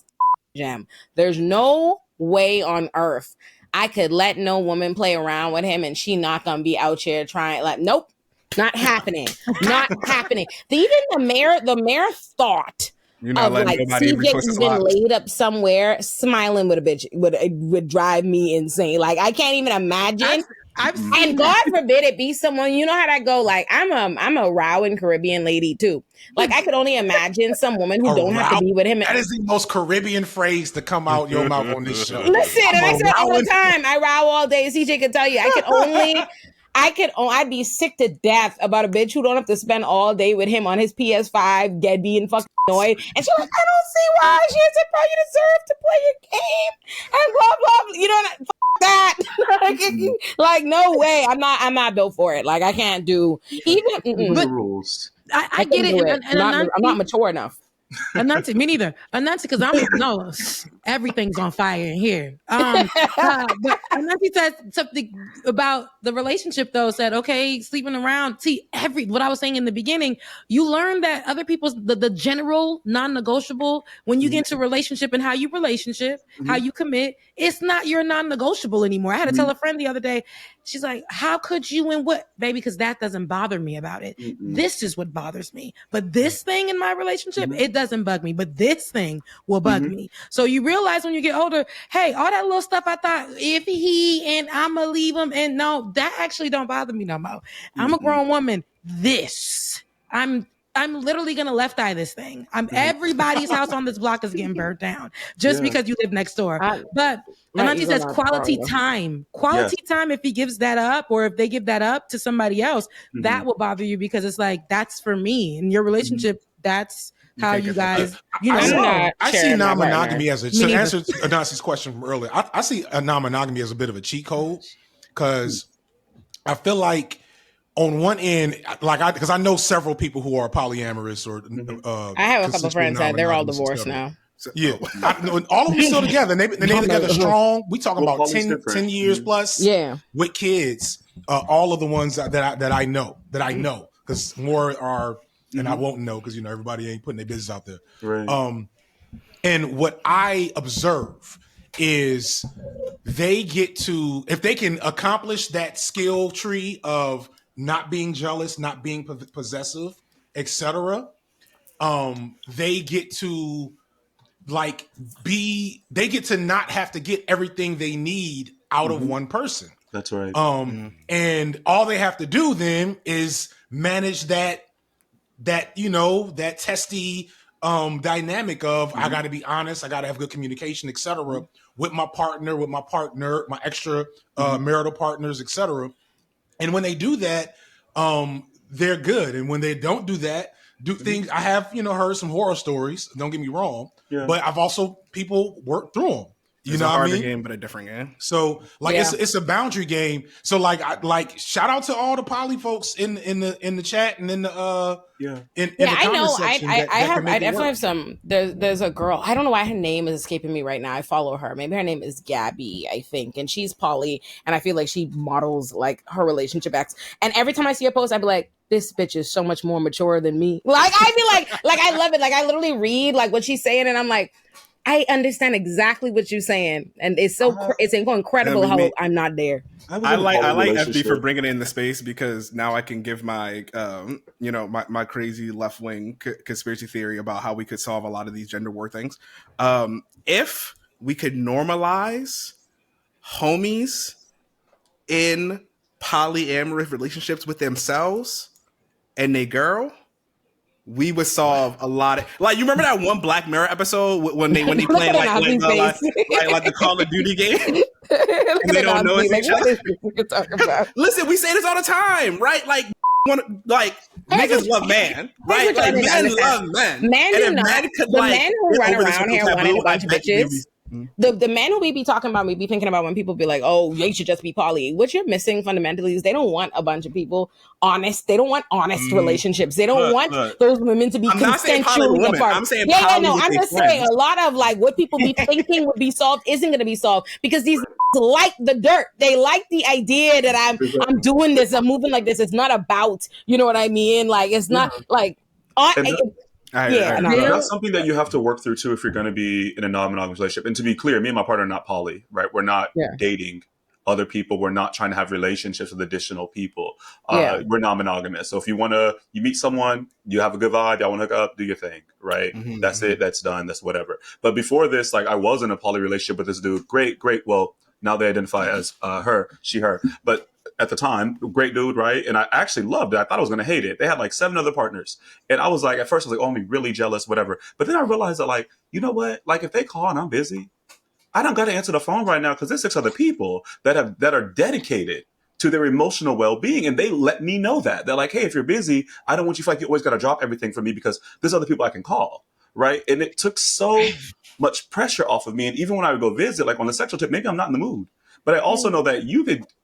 gem. There's no way on earth I could let no woman play around with him and she not gonna be out here trying. Like, nope, not happening. Not happening. Even the mayor thought of like CJ even laid up somewhere smiling with a bitch would drive me insane. Like I can't even imagine. And God forbid it be someone, you know how that go. Like I'm a rowing Caribbean lady too. Like I could only imagine some woman who don't have to be with him. That is the most Caribbean phrase to come out your mouth on this show. Listen, and I say it all the time. I row all day. CJ can tell you. I'd be sick to death about a bitch who don't have to spend all day with him on his PS5, being fucking annoyed. And she's like, I don't see why. She said, bro, you deserve to play your game. And blah, blah, blah. You know, that. Like, no way. I'm not built for it. Like, I can't do even the rules. I get it. And I'm not mature enough. Anansi, me neither. Anansi, because everything's on fire in here. But Anansi said something about the relationship, though. Said, okay, sleeping around. See, what I was saying in the beginning, you learn that other people's the general non-negotiable when you get into a relationship and how you how you commit. It's not your non-negotiable anymore. I had to tell a friend the other day. She's like, how could you and what, baby? Because that doesn't bother me about it. This is what bothers me. But this thing in my relationship, it doesn't bug me. But this thing will bug me. So you realize when you get older, hey, all that little stuff I thought, if he and I'm going to leave him. And no, that actually don't bother me no more. I'm a grown woman. I'm literally going to left eye this thing. Everybody's house on this block is getting burnt down just because you live next door. But Anansi says quality time. Quality time, if he gives that up or if they give that up to somebody else, that will bother you because it's like, that's for me. In your relationship, that's how you guys, I see non-monogamy as to answer Anansi's question from earlier. I see a non-monogamy as a bit of a cheat code because I feel like on one end, because I know several people who are polyamorous or I have a couple friends that they're all divorced now. So, yeah, all of them still together. They're together strong. We talking about 10 years plus. Yeah, with kids. All of the ones that I know because more are, and I won't know because everybody ain't putting their business out there. Right. And what I observe is they get to, if they can accomplish that skill tree of not being jealous, not being possessive, etc. They get to they get to not have to get everything they need out of one person. That's right. And all they have to do then is manage that testy dynamic of I got to be honest, I got to have good communication, etc. with my partner, my extra marital partners, etc. And when they do that, they're good. And when they don't do that, things, I have, heard some horror stories. Don't get me wrong, but I've also people work through them. It's a harder game, but a different game. So it's a boundary game. So shout out to all the poly folks in the chat and in the I know. I definitely have some. There's a girl. I don't know why her name is escaping me right now. I follow her. Maybe her name is Gabby, I think, and she's poly. And I feel like she models like her relationship acts. And every time I see a post, I'd be like, this bitch is so much more mature than me. Like I feel like I love it. Like I literally read like what she's saying, and I'm like, I understand exactly what you're saying, and it's so it's incredible how I'm not there. I like FD for bringing it in the space because now I can give my my crazy left wing conspiracy theory about how we could solve a lot of these gender war things. If we could normalize homies in polyamorous relationships with themselves and they girl, we would solve a lot of you remember that one Black Mirror episode when they playing like the Call of Duty game and they don't know it's each other. Listen, we say this all the time, right? Niggas love man, right? Like men love men. Men do not. The men who run around here wanting a bunch of bitches. The men who we be talking about, we be thinking about when people be like, oh, they should just be poly. What you're missing fundamentally is they don't want a bunch of people honest. They don't want honest relationships. They don't want those women to be consensually apart. I'm saying I'm just saying a lot of what people be thinking would be solved isn't going to be solved because these like the dirt. They like the idea that I'm doing this, I'm moving like this. It's not about, you know what I mean? Like, it's not like, that's something that you have to work through too if you're going to be in a non-monogamous relationship. And to be clear, me and my partner are not poly, right? We're not dating other people. We're not trying to have relationships with additional people. We're non-monogamous. So if you meet someone, you have a good vibe, y'all want to hook up, do your thing, right? That's it. That's done. That's whatever. But before this, like I was in a poly relationship with this dude. Great. Well, now they identify as she, her. But at the time, great dude, right? And I actually loved it. I thought I was going to hate it. They had like 7 other partners. And I was like, at first I was like, oh, I'm really jealous, whatever. But then I realized that like, you know what? Like if they call and I'm busy, I don't got to answer the phone right now because there's 6 other people that are dedicated to their emotional well-being. And they let me know that. They're like, hey, if you're busy, I don't want you to feel like you always got to drop everything for me because there's other people I can call, right? And it took so much pressure off of me. And even when I would go visit, like on the sexual tip, maybe I'm not in the mood. But I also know that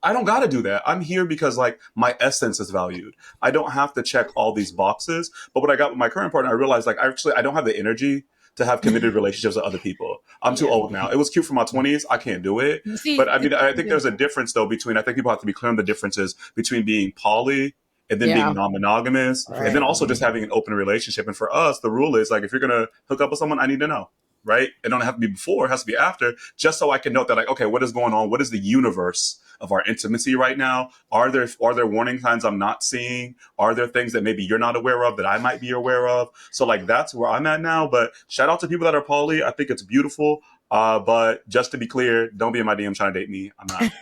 I don't got to do that. I'm here because like my essence is valued. I don't have to check all these boxes. But what I got with my current partner, I realized like I don't have the energy to have committed relationships with other people. I'm too old now. It was cute for my 20s. I can't do it. But I mean, I think there's a difference though I think people have to be clear on the differences between being poly and then being non-monogamous and then also just having an open relationship. And for us, the rule is like, if you're going to hook up with someone, I need to know. Right? It don't have to be before, it has to be after, just so I can note that like, okay, what is going on? What is the universe of our intimacy right now? Are there warning signs I'm not seeing? Are there things that maybe you're not aware of that I might be aware of? So like, that's where I'm at now. But shout out to people that are poly. I think it's beautiful. But just to be clear, don't be in my DM trying to date me. I'm not.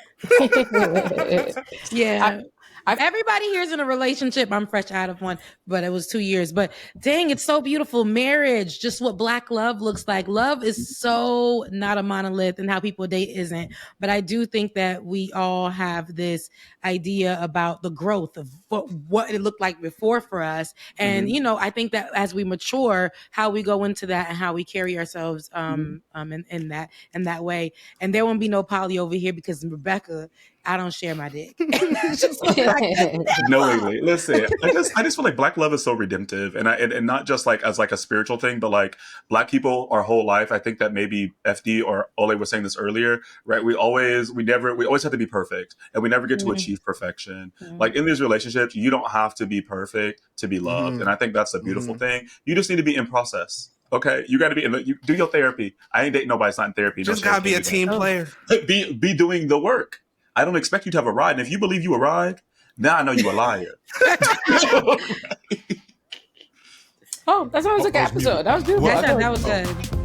Everybody here's in a relationship. I'm fresh out of one, but it was 2 years. But dang, it's so beautiful. Marriage, just what Black love looks like. Love is so not a monolith, and how people date isn't. But I do think that we all have this idea about the growth of what it looked like before for us. And, you know, I think that as we mature, how we go into that and how we carry ourselves in that way. And there won't be no poly over here because Rebecca, I don't share my dick. No, wait. Listen, I just feel like Black love is so redemptive, and not just like as like a spiritual thing, but like Black people our whole life. I think that maybe FD or Olay was saying this earlier, right? We always have to be perfect, and we never get to achieve perfection. Like in these relationships, you don't have to be perfect to be loved, and I think that's a beautiful thing. You just need to be in process. Okay, you got to be you do your therapy. I ain't dating nobody that's not in therapy. Just gotta be a team player. Be doing the work. I don't expect you to have a ride. And if you believe you arrived, now I know you a liar. Oh, that sounds like an episode. That was beautiful. That was good.